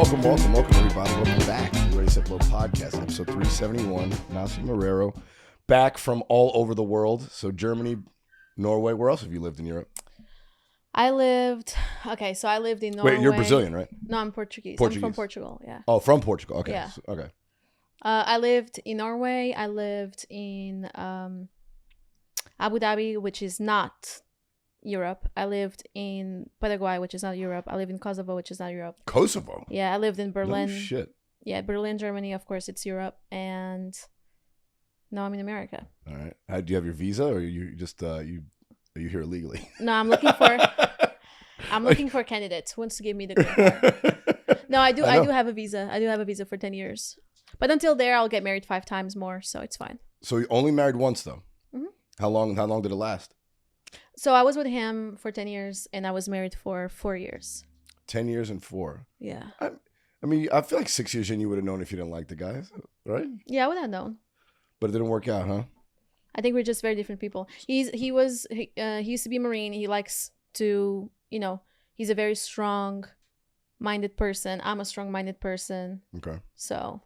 Welcome everybody. Welcome back to the Ready Set Blow podcast, episode 371. Nacya Marreiro, back from all over the world. So Germany, Norway. Where else have you lived in Europe? I lived in Norway. Wait, you're Brazilian, right? No, I'm Portuguese. I'm from Portugal, yeah. Oh, from Portugal. Okay. Yeah. Okay. I lived in Norway. I lived in Abu Dhabi, which is not Europe. I lived in Paraguay, which is not Europe. I live in Kosovo, which is not Europe. Kosovo? Yeah, I lived in Berlin. No shit. Yeah, Berlin, Germany. Of course, it's Europe. And now I'm in America. All right. Do you have your visa, or are you just are you here illegally? No, I'm looking for candidates who wants to give me the green card. No, I do have a visa. I do have a visa for 10 years. But until there, I'll get married 5 times more, so it's fine. So you only married once, though? Mm-hmm. How long did it last? So I was with him for 10 years, and I was married for 4 years. 10 years and 4. Yeah. I mean, I feel like 6 years in, you would have known if you didn't like the guy, right? Yeah, I would have known. But it didn't work out, huh? I think we're just very different people. He used to be a Marine. He likes to, he's a very strong-minded person. I'm a strong-minded person. Okay. So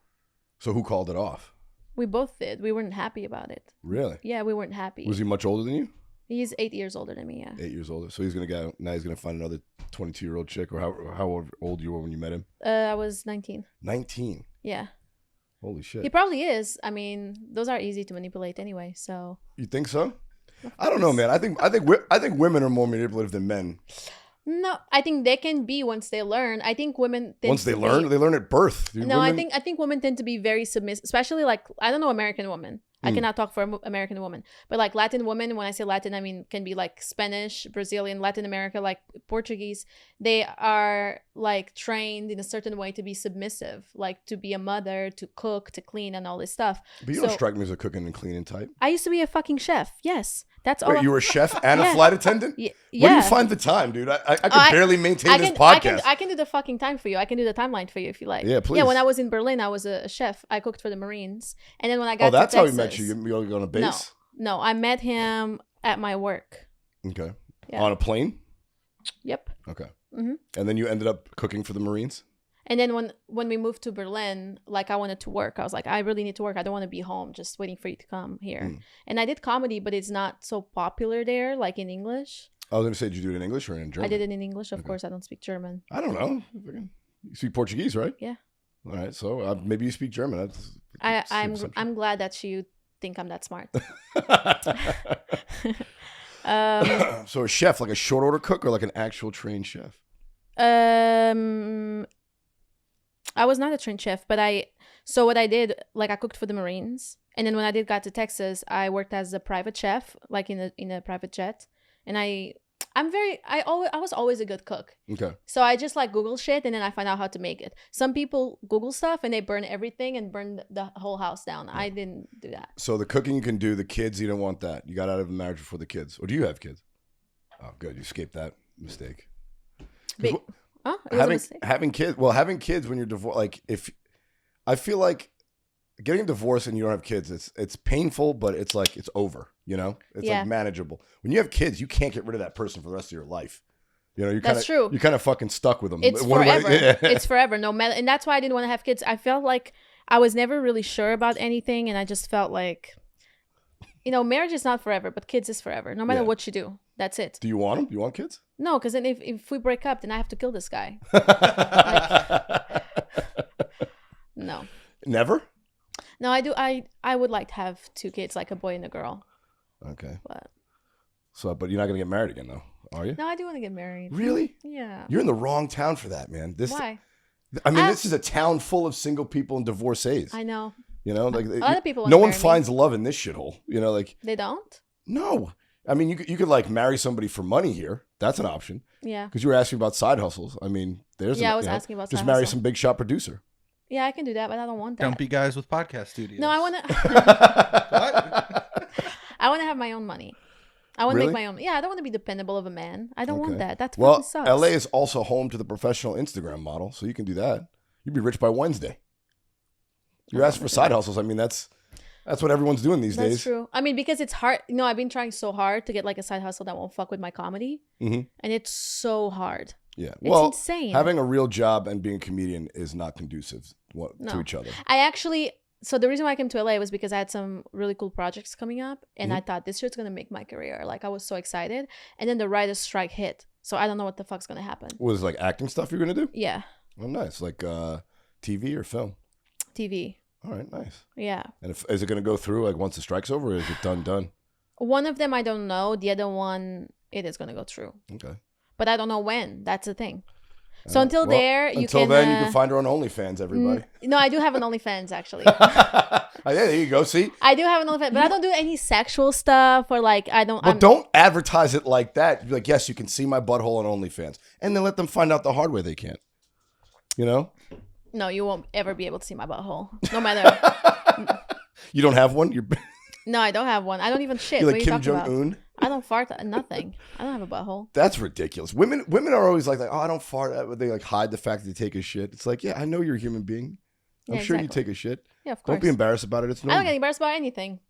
who called it off? we both did. We weren't happy about it. Really? Yeah, we weren't happy. Was he much older than you? He's 8 years older than me, yeah. 8 years older. So he's gonna find another 22-year-old chick, or how old you were when you met him? I was 19. 19. Yeah. Holy shit. He probably is. I mean, those are easy to manipulate anyway. So. You think so? I don't know, man. I think women are more manipulative than men. No, I think they can be once they learn. I think women once they learn at birth. Dude, no, women... I think women tend to be very submissive, especially like I don't know American women. I cannot talk for American women, but like Latin women. When I say Latin, I mean can be like Spanish, Brazilian, Latin America, like Portuguese. They are like trained in a certain way to be submissive, like to be a mother, to cook, to clean, and all this stuff. But you don't strike me as a cooking and cleaning type. I used to be a fucking chef. Yes. That's all. Wait, you were a chef and a flight attendant? Yeah. Where do you find the time, dude? I can barely maintain this podcast. I can do the fucking time for you. I can do the timeline for you if you like. Yeah, please. Yeah, when I was in Berlin, I was a chef. I cooked for the Marines. And then when I got to that's Texas, how he met you. You were on a base? No, I met him at my work. Okay. Yeah. On a plane? Yep. Okay. Mm-hmm. And then you ended up cooking for the Marines? And then when we moved to Berlin, like I wanted to work. I was like, I really need to work. I don't want to be home just waiting for you to come here. And I did comedy, but it's not so popular there, like in English. I was going to say, did you do it in English or in German? I did it in English. Of course, I don't speak German. I don't know. You speak Portuguese, right? Yeah. All right. So maybe you speak German. I'm glad that you think I'm that smart. So a chef, like a short order cook or like an actual trained chef? I was not a trained chef, but so what I did, like I cooked for the Marines. And then when I got to Texas, I worked as a private chef, like in a private jet. And I was always a good cook. Okay. So I just like Google shit and then I find out how to make it. Some people Google stuff and they burn everything and burn the whole house down. I didn't do that. So the cooking you can do, the kids, you don't want that. You got out of a marriage before the kids. Or do you have kids? Oh, good. You escaped that mistake. Having kids when you're divorced, like I feel like getting divorced and you don't have kids, it's painful, but it's like it's over, It's like manageable. When you have kids, you can't get rid of that person for the rest of your life. That's true. You're kind of fucking stuck with them. It's forever. It's forever. No matter, and that's why I didn't want to have kids. I felt like I was never really sure about anything, and I just felt like, marriage is not forever, but kids is forever. No matter what you do, that's it. Do you want them? Do you want kids? No, because then if we break up, then I have to kill this guy. No. Never? No, I do. I would like to have 2 kids, like a boy and a girl. Okay. But you're not gonna get married again, though, are you? No, I do want to get married. Really? Yeah. You're in the wrong town for that, man. Why? I mean, this is a town full of single people and divorcees. I know. Like a lot of people. No one finds love in this shithole. They don't. No. I mean, you could like marry somebody for money here. That's an option. Yeah. Because you were asking about side hustles. I mean, I was asking about just side marry hustle. some big shot producer. Yeah, I can do that, but I don't want that. Dumpy guys with podcast studios. No, I want to. I want to have my own money. I want to make my own. Yeah, I don't want to be dependable of a man. I don't want that. That fucking sucks. LA is also home to the professional Instagram model, so you can do that. You'd be rich by Wednesday. You're asking for side hustles. I mean, that's what everyone's doing these days. That's true. I mean, because it's hard. I've been trying so hard to get like a side hustle that won't fuck with my comedy. Mm-hmm. And it's so hard. Yeah. It's Well, insane. having a real job and being a comedian is not conducive to each other. So the reason why I came to LA was because I had some really cool projects coming up, and I thought this shit's gonna make my career. Like I was so excited, and then the writer's strike hit, so I don't know what the fuck's gonna happen. Was it like acting stuff you're gonna do? Yeah. Oh, nice. Like TV or film? TV. All right, nice. Yeah. And is it gonna go through like once the strike's over, or is it done? One of them I don't know. The other one it is gonna go through. Okay. But I don't know when. That's the thing. So until then, you can find her on OnlyFans, everybody. No, I do have an OnlyFans, actually. Yeah, there you go. See? I do have an OnlyFans, but I don't do any sexual stuff or like, I don't. But don't advertise it like that. Be like, yes, you can see my butthole on OnlyFans. And then let them find out the hard way they can't. You know? No, you won't ever be able to see my butthole. No matter. You don't have one? No, I don't have one. I don't even shit. You're like what are you Kim talking Jong-un? about? I don't fart. Nothing. I don't have a butthole. That's ridiculous. Women are always like, oh, I don't fart. They like hide the fact that they take a shit. It's like, yeah, I know you're a human being. I'm sure you take a shit. Yeah, of course. Don't be embarrassed about it. It's normal. I don't get embarrassed about anything.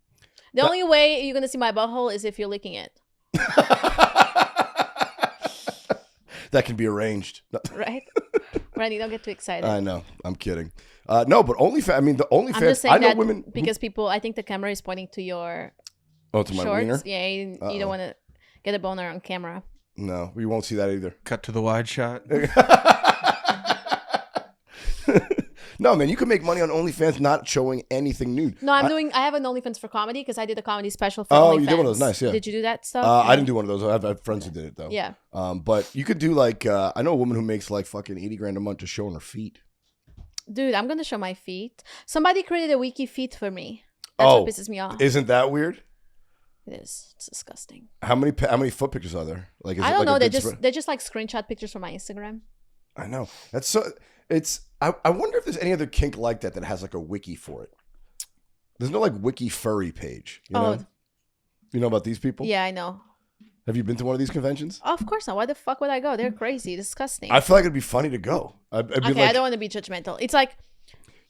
The only way you're gonna see my butthole is if you're licking it. That can be arranged. Right? Randy, don't get too excited. I know. I'm kidding. No, but OnlyFans. I mean, the OnlyFans. I'm just saying I know that women because people. I think the camera is pointing to your. Oh, to my wiener? Yeah, you don't want to get a boner on camera. No, we won't see that either. Cut to the wide shot. No, man, you can make money on OnlyFans not showing anything nude. No, I have an OnlyFans for comedy because I did a comedy special for OnlyFans. Oh, you did one of those. Nice, yeah. Did you do that stuff? I didn't do one of those. I have friends who did it, though. Yeah. But you could do like, I know a woman who makes like fucking 80 grand a month just showing her feet. Dude, I'm going to show my feet. Somebody created a wiki feet for me. That's what pisses me off. Isn't that weird? It is. It's disgusting. How many foot pictures are there? Like, I don't know. They're just like screenshot pictures from my Instagram. I know. That's so. I wonder if there's any other kink like that has like a wiki for it. There's no like wiki furry page. You know? You know about these people? Yeah, I know. Have you been to one of these conventions? Of course not. Why the fuck would I go? They're crazy, disgusting. I feel like it'd be funny to go. I don't want to be judgmental. It's like.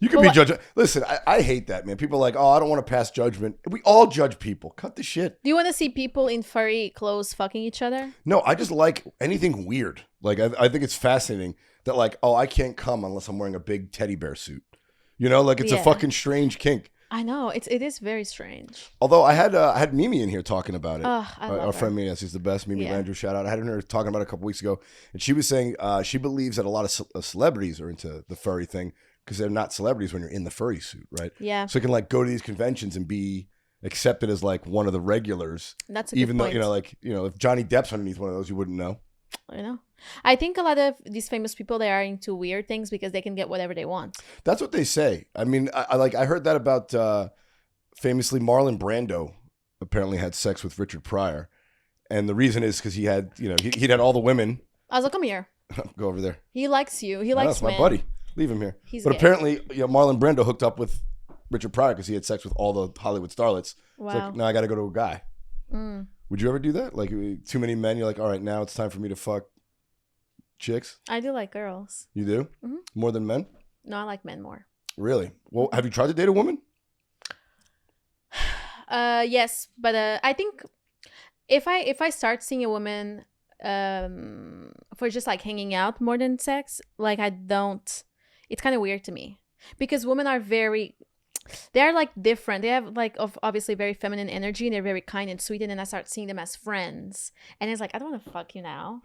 You can be judged. Listen, I hate that, man. People are like, oh, I don't want to pass judgment. We all judge people. Cut the shit. Do you want to see people in furry clothes fucking each other? No, I just like anything weird. Like, I think it's fascinating that, like, oh, I can't come unless I'm wearing a big teddy bear suit. You know, like, it's a fucking strange kink. I know. It is very strange. Although I had Mimi in here talking about it. Oh, I love our her. friend Mimi, she's the best. Mimi Landrew, shout out. I had her talking about it a couple weeks ago. And she was saying she believes that a lot of celebrities are into the furry thing. Because they're not celebrities when you're in the furry suit, right? Yeah. So you can like go to these conventions and be accepted as like one of the regulars. That's a good even though point. if Johnny Depp's underneath one of those, you wouldn't know. I know. I think a lot of these famous people, they are into weird things because they can get whatever they want. That's what they say. I mean, I heard that about famously Marlon Brando apparently had sex with Richard Pryor, and the reason is because he had he'd had all the women. I was like, come here. Go over there. He likes you. He likes my buddy. Leave him here. But gay. Apparently, Marlon Brando hooked up with Richard Pryor because he had sex with all the Hollywood starlets. Wow. It's like, now I got to go to a guy. Mm. Would you ever do that? Like, too many men, you're like, all right, now it's time for me to fuck chicks? I do like girls. You do? Mm-hmm. More than men? No, I like men more. Really? Well, have you tried to date a woman? Yes, but I think if I start seeing a woman for just like hanging out more than sex, like it's kind of weird to me because women are they're like different. They have like obviously very feminine energy and they're very kind and sweet, and then I start seeing them as friends and it's like, I don't want to fuck you now.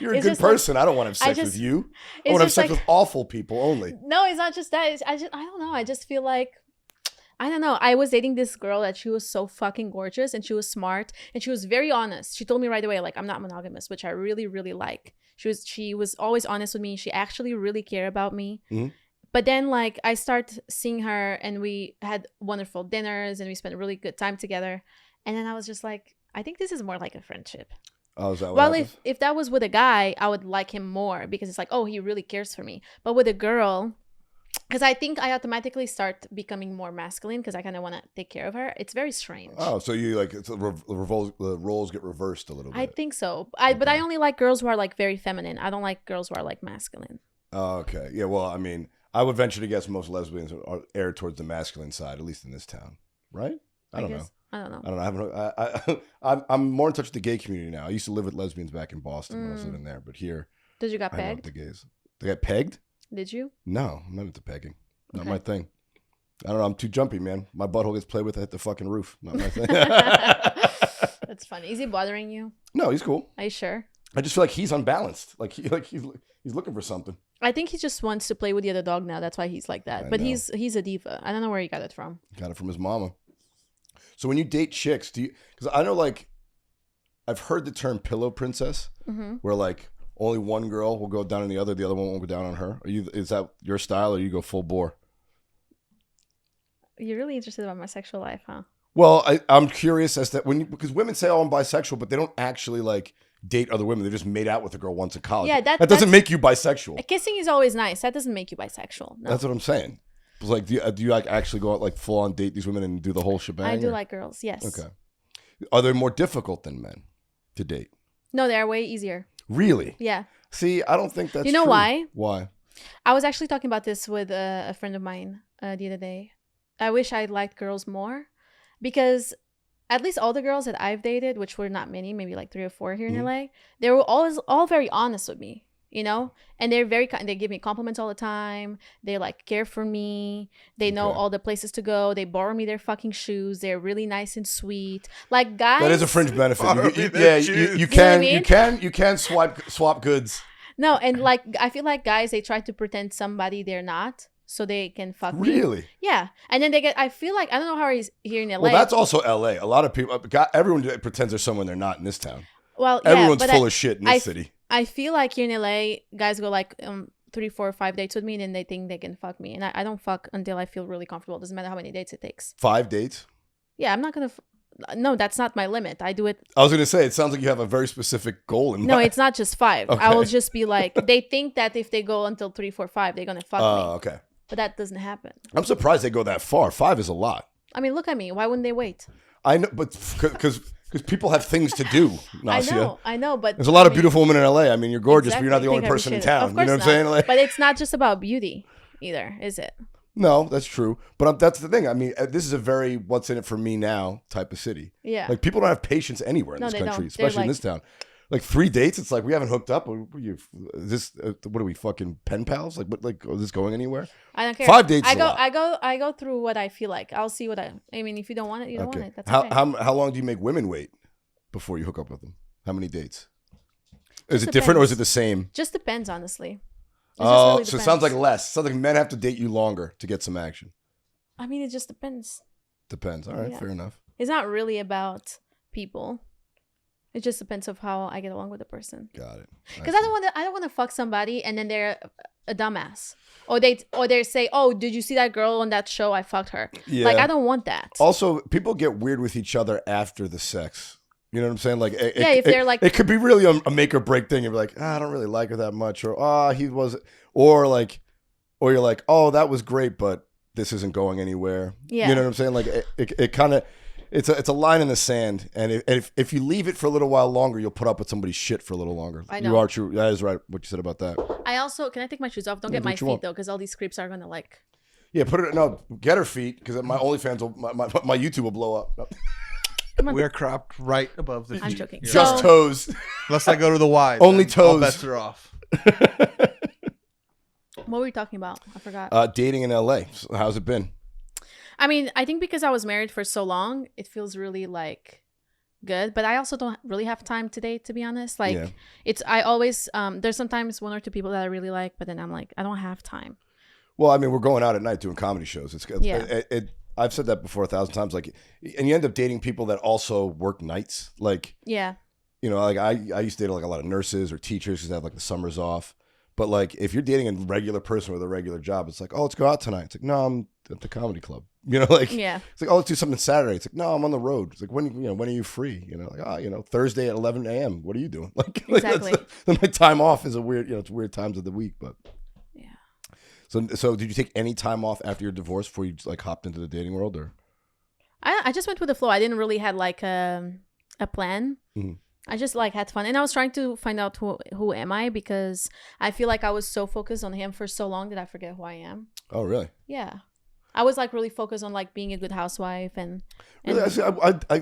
You're a good person. Like, I don't want to have sex with you. I want to have sex with awful people only. No, it's not just that. I don't know. I just feel like, I don't know. I was dating this girl that she was so fucking gorgeous and she was smart and she was very honest. She told me right away, like, I'm not monogamous, which I really, really like. She was always honest with me. She actually really cared about me. Mm-hmm. But then, like, I start seeing her and we had wonderful dinners and we spent a really good time together. And then I was just like, I think this is more like a friendship. Oh, is that what happens? If that was with a guy, I would like him more because it's like, oh, he really cares for me. But with a girl, because I think I automatically start becoming more masculine because I kind of want to take care of her. It's very strange. Oh, so you like the roles get reversed a little bit. I think so. But I only like girls who are like very feminine. I don't like girls who are like masculine. Oh, okay. Yeah, well, I mean, I would venture to guess most lesbians are aired towards the masculine side, at least in this town. Right? I don't know. I don't know. I don't know. I'm more in touch with the gay community now. I used to live with lesbians back in Boston when I was living there, but here. Did you got I pegged? love the gays. They got pegged? Did you? No, I'm not into pegging. Not my thing. I don't know. I'm too jumpy, man. My butthole gets played with. I hit the fucking roof. Not my thing. That's funny. Is he bothering you? No, he's cool. Are you sure? I just feel like he's unbalanced. Like he's looking for something. I think he just wants to play with the other dog now. That's why he's like that. But he's a diva. I don't know where he got it from. Got it from his mama. So when you date chicks, do you? Because I know, like, I've heard the term pillow princess, where like only one girl will go down on the other one won't go down on her. Is that your style, or you go full bore? You're really interested about my sexual life, huh? Well, I'm curious as to because women say, "Oh, I'm bisexual," but they don't actually like date other women. They just made out with a girl once in college. Yeah, that doesn't make you bisexual. Kissing is always nice. That doesn't make you bisexual. No. That's what I'm saying. It's like, do you like actually go out like full on date these women and do the whole shebang? I do like girls. Yes. Okay. Are they more difficult than men to date? No, they're way easier. Really? Yeah. See, I don't think that's. You know true. why? Why? I was actually talking about this with a friend of mine the other day. I wish I liked girls more because at least all the girls that I've dated, which were not many, maybe like 3 or 4 here in LA, they were always all very honest with me, you know? And they're very kind. They give me compliments all the time. They like care for me. They know all the places to go. They borrow me their fucking shoes. They're really nice and sweet. Like guys. That is a fringe benefit. You can swap goods. No, and like I feel like guys, they try to pretend somebody they're not. So they can fuck me. Really? Yeah. And then they get, I feel like, I don't know how he's here in LA. Well, that's also LA. A lot of people, everyone pretends they're someone they're not in this town. Well, yeah. Everyone's full of shit in this city. I feel like here in LA, guys go like 3, 4, 5 dates with me and then they think they can fuck me. And I don't fuck until I feel really comfortable. It doesn't matter how many dates it takes. 5 dates? Yeah, I'm not going to. No, that's not my limit. I do it. I was going to say, it sounds like you have a very specific goal in mind. No, it's not just 5. Okay. I will just be like, they think that if they go until 3, 4, 5, they're going to fuck me. Oh, okay. But that doesn't happen. I'm surprised they go that far. 5 is a lot. I mean, look at me. Why wouldn't they wait? I know, but because people have things to do, Nacya. I know, but there's a lot of beautiful women in LA. I mean, you're gorgeous, but you're not the only person in town. Of course you know what I'm saying? Like, but it's not just about beauty either, is it? No, that's true. But that's the thing. I mean, this is a very what's in it for me now type of city. Yeah. Like, people don't have patience anywhere in this country, especially in this town. Like 3 dates, it's like we haven't hooked up. What are we fucking pen pals? Like, what? Like, is this going anywhere? I don't care. 5 dates. I go through what I feel like. I'll see what I mean. If you don't want it, you don't want it. That's okay. How long do you make women wait before you hook up with them? How many dates? Is it different or is it the same? Just depends, honestly. Oh, so it sounds like less. It sounds like men have to date you longer to get some action. I mean, it just depends. Depends. All right, fair enough. It's not really about people. It just depends of how I get along with the person. Got it. Because I don't want to fuck somebody and then they're a dumbass, or they say, "Oh, did you see that girl on that show? I fucked her." Yeah. Like, I don't want that. Also, people get weird with each other after the sex. You know what I'm saying? Like, if they're like, it could be really a make or break thing. You're like, I don't really like her that much, or he was, or you're like, oh, that was great, but this isn't going anywhere. Yeah. You know what I'm saying? Like, it kind of. It's a line in the sand, and if you leave it for a little while longer, you'll put up with somebody's shit for a little longer. I know. You are true. That is right. What you said about that. I also can I take my shoes off? Don't get my feet though, because all these creeps are gonna like. Yeah, get her feet, because my OnlyFans my YouTube will blow up. We're cropped right above the feet. I'm joking. Just toes. Unless I go to the wide. Only toes. All bets are off. What were we talking about? I forgot. Dating in LA. So how's it been? I mean, I think because I was married for so long, it feels really like good. But I also don't really have time to date, to be honest. Like, I always, there's sometimes 1 or 2 people that I really like, but then I'm like, I don't have time. Well, I mean, we're going out at night doing comedy shows. I've said that before 1,000 times. Like, and you end up dating people that also work nights. Like, yeah. You know, like I used to date like a lot of nurses or teachers because they have like the summers off. But like, if you're dating a regular person with a regular job, it's like, oh, let's go out tonight. It's like, no, I'm at the comedy club. You know, like, it's like, oh, let's do something Saturday. It's like, no, I'm on the road. It's like, when are you free? You know, like, Thursday at 11 a.m. What are you doing? Like, exactly. My time off is a weird, it's weird times of the week, but yeah. So did you take any time off after your divorce before you like hopped into the dating world, or? I just went with the flow. I didn't really had like a plan. Mm-hmm. I just like had fun, and I was trying to find out who am I, because I feel like I was so focused on him for so long that I forget who I am. Oh, really? Yeah. I was like really focused on like being a good housewife and Really,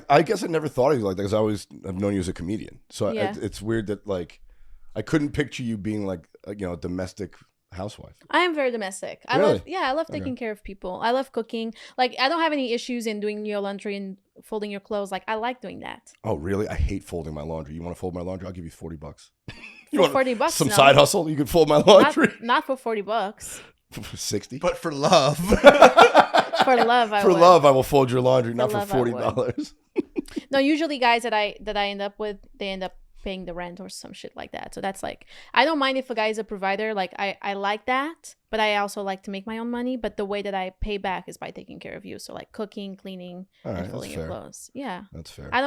I guess I never thought of you like that because I always have known you as a comedian. So Yeah. it's weird that like I couldn't picture you being like a domestic housewife. I am very domestic. Really? I love taking care of people. I love cooking. Like I don't have any issues in doing your laundry and folding your clothes. Like I like doing that. Oh, really? I hate folding my laundry. You want to fold my laundry? I'll give you $40. You For want $40, some no. side hustle? You could fold my laundry. Not for $40. For 60. But for love. For love, I For would. love, I will fold your laundry, not for love, I would. $40. No, usually guys that I end up with, they end up paying the rent or some shit like that. So that's like, I don't mind if a guy is a provider. Like I like that, but I also like to make my own money. But the way that I pay back is by taking care of you. So like cooking, cleaning, All right, and folding that's your fair. clothes. Yeah, That's fair. I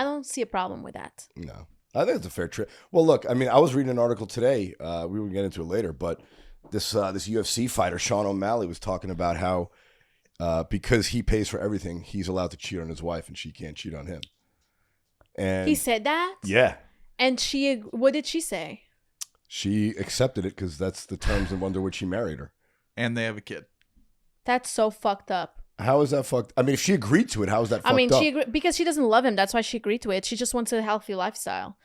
don't see a problem with that. No, I think it's a fair trade. Well, look, I mean, I was reading an article today. We will get into it later, but this UFC fighter Sean O'Malley was talking about how because he pays for everything, he's allowed to cheat on his wife, and she can't cheat on him. And He said that? yeah, And what did she say? she accepted it because that's the terms under which he married her. And they have a kid. That's so fucked up. How is that fucked? I mean, if she agreed to it, how is that fucked I mean, up? because she doesn't love him. That's why she agreed to it. She just wants a healthy lifestyle.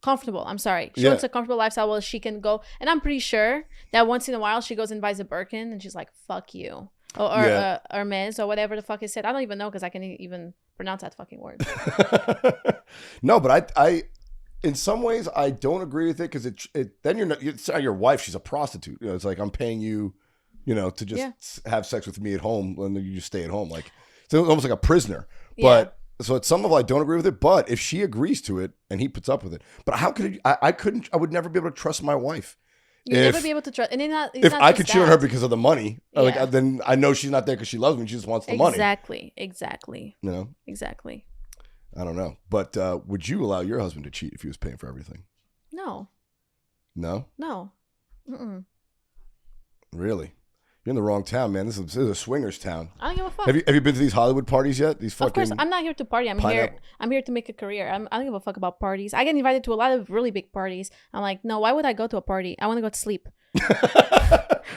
Comfortable. I'm sorry. She wants a comfortable lifestyle where she can go. And I'm pretty sure that once in a while she goes and buys a Birkin and she's like, fuck you. Or Hermes or whatever the fuck it said. I don't even know because I can't even pronounce that fucking word. No, but I in some ways I don't agree with it because then it's not your wife. She's a prostitute. It's like I'm paying you, to just have sex with me at home, and then you just stay at home. Like it's almost like a prisoner. But so at some level I don't agree with it. But if she agrees to it and he puts up with it, but how could I would never be able to trust my wife. You'll never be able to trust. And if I could cheat on her because of the money, Yeah. then I know she's not there because she loves me. She just wants the money. Exactly. Exactly. I don't know. But would you allow your husband to cheat if he was paying for everything? No. No? Mm-mm. Really? You're in the wrong town, man. This is a swingers town. I don't give a fuck. Have you been to these Hollywood parties yet? These fucking. Of course, I'm not here to party. I'm here to make a career. I don't give a fuck about parties. I get invited to a lot of really big parties. I'm like, no, why would I go to a party? I want to go to sleep.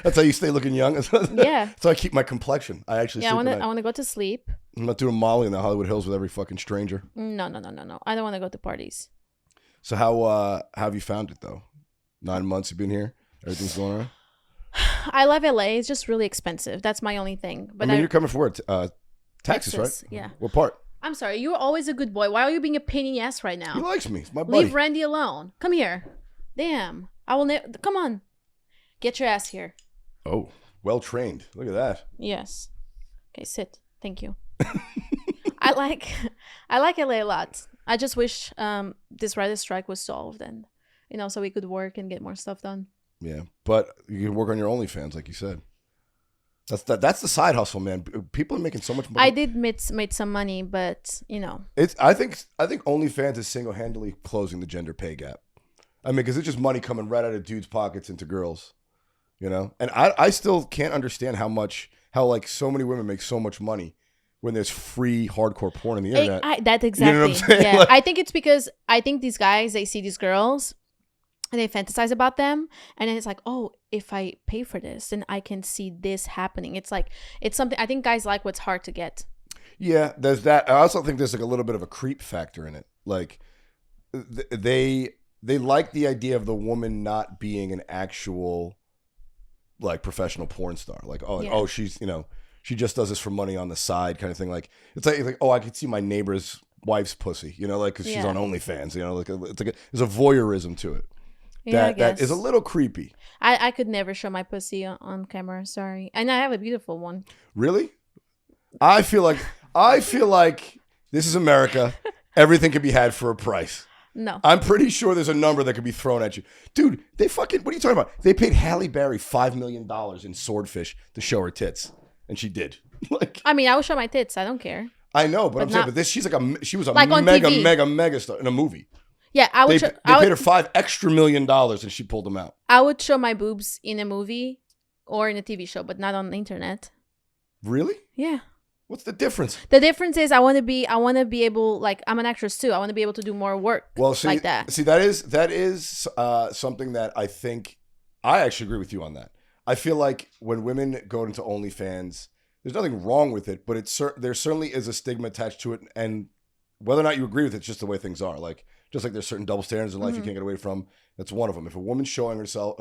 That's how you stay looking young. Yeah. So I keep my complexion. I actually. Yeah, sleep I want to go to sleep. I'm not doing Molly in the Hollywood Hills with every fucking stranger. No. I don't want to go to parties. So how have you found it though? 9 months you've been here. Everything's going on. I love LA. It's just really expensive. That's my only thing. But you're coming for where? Texas, right? Yeah. What part? I'm sorry. You were always a good boy. Why are you being a pain in the ass right now? He likes me. It's my buddy. Leave Randy alone. Come here. Damn. I will never. Come on. Get your ass here. Oh, well trained. Look at that. Yes. Okay, sit. Thank you. I like LA a lot. I just wish this writer's strike was solved and so we could work and get more stuff done. Yeah, but you can work on your OnlyFans, like you said. That's the side hustle, man. People are making so much money. I did made some money, but it's. I think OnlyFans is single-handedly closing the gender pay gap. I mean, because it's just money coming right out of dudes' pockets into girls, And I still can't understand how like so many women make so much money when there's free hardcore porn on the internet. That's exactly. You know what I'm saying? Yeah, Like, I think it's because I think these guys, they see these girls and they fantasize about them, and then it's like, oh, if I pay for this, then I can see this happening. It's like, it's something, I think guys like what's hard to get. Yeah, there's that. I also think there's like a little bit of a creep factor in it. Like they like the idea of the woman not being an actual like professional porn star. Like, oh, she's, she just does this for money on the side kind of thing. Like, it's like, oh, I could see my neighbor's wife's pussy, like, because she's on OnlyFans, there's a voyeurism to it. Yeah, that is a little creepy. I could never show my pussy on camera. Sorry. And I have a beautiful one. Really? I feel like this is America. Everything can be had for a price. No. I'm pretty sure there's a number that could be thrown at you. Dude, what are you talking about? They paid Halle Berry $5 million in Swordfish to show her tits. And she did. Like, I mean, I will show my tits. I don't care. I know, but I'm saying, she was a like mega star in a movie. Yeah, I would. They paid her $5 million and she pulled them out. I would show my boobs in a movie or in a TV show, but not on the internet. Really? Yeah. What's the difference? The difference is I want to be able, like, I'm an actress too. I want to be able to do more work like that. See, that is something that I think I actually agree with you on that. I feel like when women go into OnlyFans, there's nothing wrong with it, but there certainly is a stigma attached to it, and whether or not you agree with it, it's just the way things are. Like just like there's certain double standards in life you can't get away from. That's one of them. If a woman's showing herself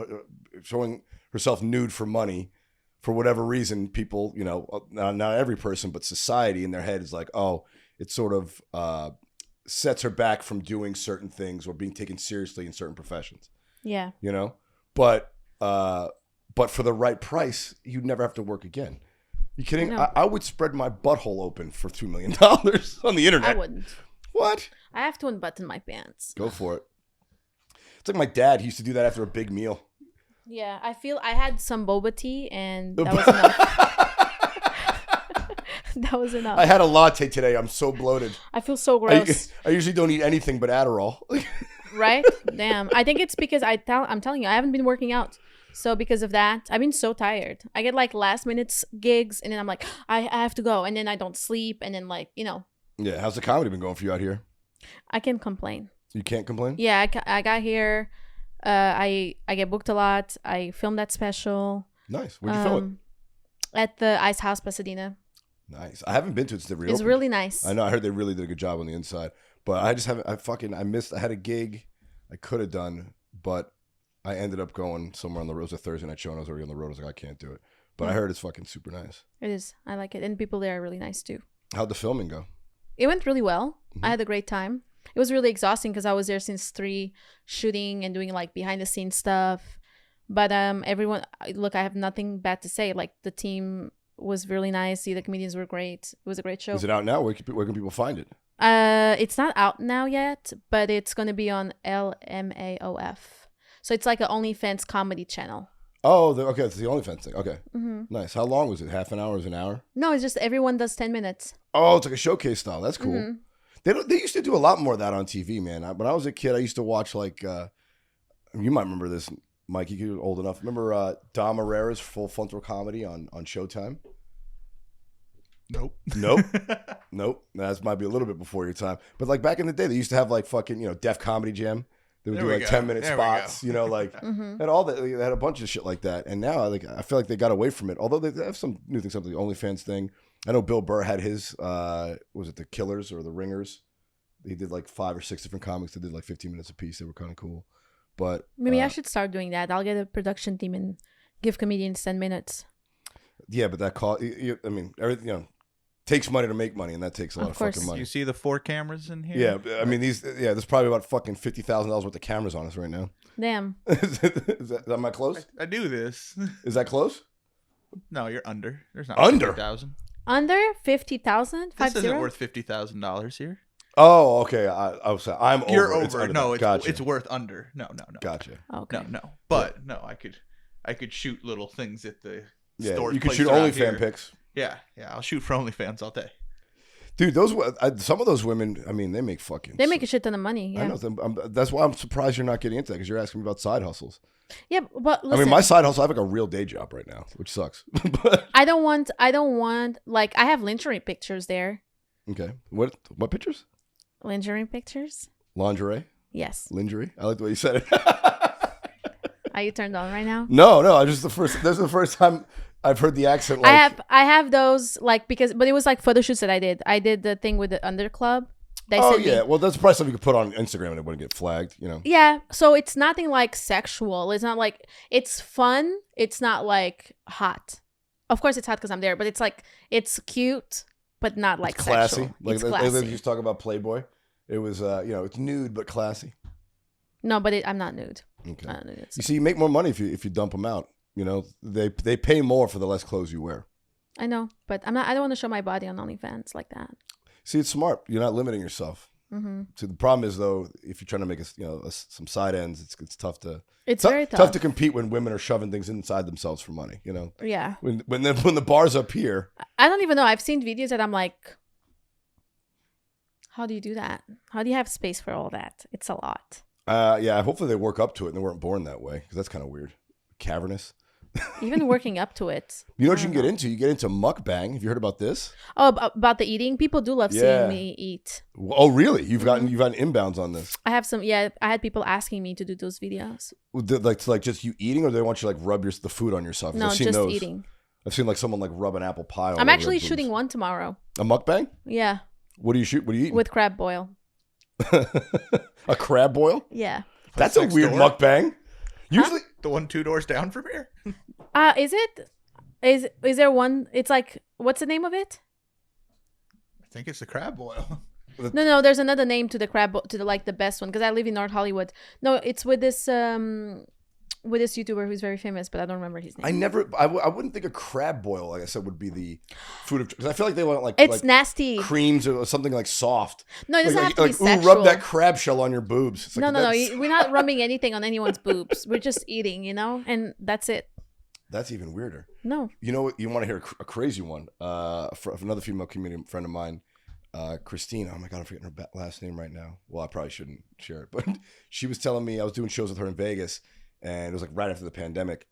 nude for money, for whatever reason, people, not every person, but society in their head is like, oh, it sort of sets her back from doing certain things or being taken seriously in certain professions. Yeah. But for the right price, you'd never have to work again. You kidding? No. I would spread my butthole open for $2 million on the internet. I wouldn't. What? I have to unbutton my pants. Go for it. It's like my dad. He used to do that after a big meal. Yeah, I feel I had some boba tea and that was enough. That was enough. I had a latte today. I'm so bloated. I feel so gross. I usually don't eat anything but Adderall. Right? Damn. I think it's because I'm telling you, I haven't been working out. So because of that, I've been so tired. I get like last minute gigs and then I'm like, I have to go. And then I don't sleep. And then Yeah. How's the comedy been going for you out here? I can complain. You can't complain? Yeah. I got here. I get booked a lot. I filmed that special. Nice. Where'd you film it? At the Ice House Pasadena. Nice. I haven't been to it since they reopened. It's really nice. I know. I heard they really did a good job on the inside. But I just haven't. I missed. I had a gig I could have done, but I ended up going somewhere on the road. It was a Thursday night show, and I was already on the road. I was like, I can't do it. But I heard it's fucking super nice. It is. I like it. And people there are really nice too. How'd the filming go? It went really well. I had a great time. It was really exhausting because I was there since 3 shooting and doing like behind the scenes stuff. But everyone, look, I have nothing bad to say. Like the team was really nice. The comedians were great. It was a great show. Is it out now? Where can people find it? It's not out now yet, but it's going to be on LMAOF. So it's like an OnlyFans comedy channel. Oh, okay. It's the OnlyFans thing. Okay. Nice. How long was it? Half an hour? Is it an hour? No, it's just everyone does 10 minutes. Oh, it's like a showcase style. That's cool. They used to do a lot more of that on TV, man. When I was a kid, I used to watch like, you might remember this, Mike. You're old enough. Remember Nacya Marreiro's Full Frontal Comedy on Showtime? Nope. Nope. That might be a little bit before your time. But like back in the day, they used to have like fucking, Def Comedy Jam. They would do like 10-minute spots, and all that. They had a bunch of shit like that. And now I feel like they got away from it. Although they have some new things, something the OnlyFans thing. I know Bill Burr had his, was it The Killers or The Ringers? He did like 5 or 6 different comics that did like 15 minutes a piece. They were kind of cool. But maybe I should start doing that. I'll get a production team and give comedians 10 minutes. Yeah, but that cost. I mean, everything. Takes money to make money, and that takes a lot of fucking money. You see the 4 cameras in here? Yeah, I mean there's probably about fucking $50,000 worth of cameras on us right now. Damn. is that am I close? I do this. Is that close? No, you're under. There's not under 50,000. Under 50,000? This isn't worth $50,000 here. Oh, okay. I'm over. You're It's over. under No, that. it's worth under. No. Gotcha. Okay. No. But no, I could shoot little things at the store. You could shoot OnlyFans pics. Yeah, I'll shoot for OnlyFans all day. Dude, some of those women, I mean, they make a shit ton of money. Yeah. I know. That's why I'm surprised you're not getting into that, because you're asking me about side hustles. Yeah, but listen, I mean, my side hustle, I have like a real day job right now, which sucks. But I don't want like I have lingerie pictures there. Okay. What pictures? Lingerie pictures? Lingerie? Yes. Lingerie? I like the way you said it. Are you turned on right now? No. This is the first time I've heard the accent. Like, I have those but it was like photo shoots that I did. I did the thing with the Under Club. Well, that's probably something you could put on Instagram and it wouldn't get flagged, Yeah, so it's nothing like sexual. It's not like, it's fun. It's not like hot. Of course it's hot because I'm there, but it's like, it's cute, but not like it's classy. sexual. Like it's they classy. used to talk about Playboy. It was, it's nude but classy. No, but I'm not nude. Okay. I'm not nude. You see, you make more money if you dump them out. They pay more for the less clothes you wear. I know, but I don't want to show my body on OnlyFans like that. See, it's smart. You're not limiting yourself. Mm-hmm. So the problem is, though, if you're trying to make some side ends, it's tough to. It's very tough. Tough to compete when women are shoving things inside themselves for money. Yeah. When the bar's up here. I don't even know. I've seen videos that I'm like, how do you do that? How do you have space for all that? It's a lot. Yeah. Hopefully they work up to it and they weren't born that way, because that's kind of weird. Cavernous. Even working up to it. You know what you can get into? You get into mukbang. Have you heard about this? Oh, about the eating. People do love seeing me eat. Oh, really? You've gotten inbounds on this. I have some. Yeah, I had people asking me to do those videos. Like just you eating, or do they want you to like rub the food on yourself? No, just eating. I've seen like someone like rub an apple pie on. I'm actually shooting one tomorrow. A mukbang? Yeah. What do you shoot? What do you eat? With crab boil. A crab boil? Yeah. That's a weird mukbang. Usually the one 2 doors down from here. Is it? Is there one? It's like, what's the name of it? I think it's the crab boil. No, there's another name to the crab to the like the best one because I live in North Hollywood. No, it's with this YouTuber who's very famous, but I don't remember his name. I wouldn't think a crab boil, like I said, would be the food of, because I feel like they want like it's nasty creams or something like soft. No, it doesn't have to be sexual. Ooh, rub that crab shell on your boobs. No, we're not rubbing anything on anyone's boobs. We're just eating, and that's it. That's even weirder. No. You know what? You want to hear a crazy one? For another female comedian friend of mine, Christine. Oh my God, I'm forgetting her last name right now. Well, I probably shouldn't share it, but she was telling me I was doing shows with her in Vegas, and it was like right after the pandemic.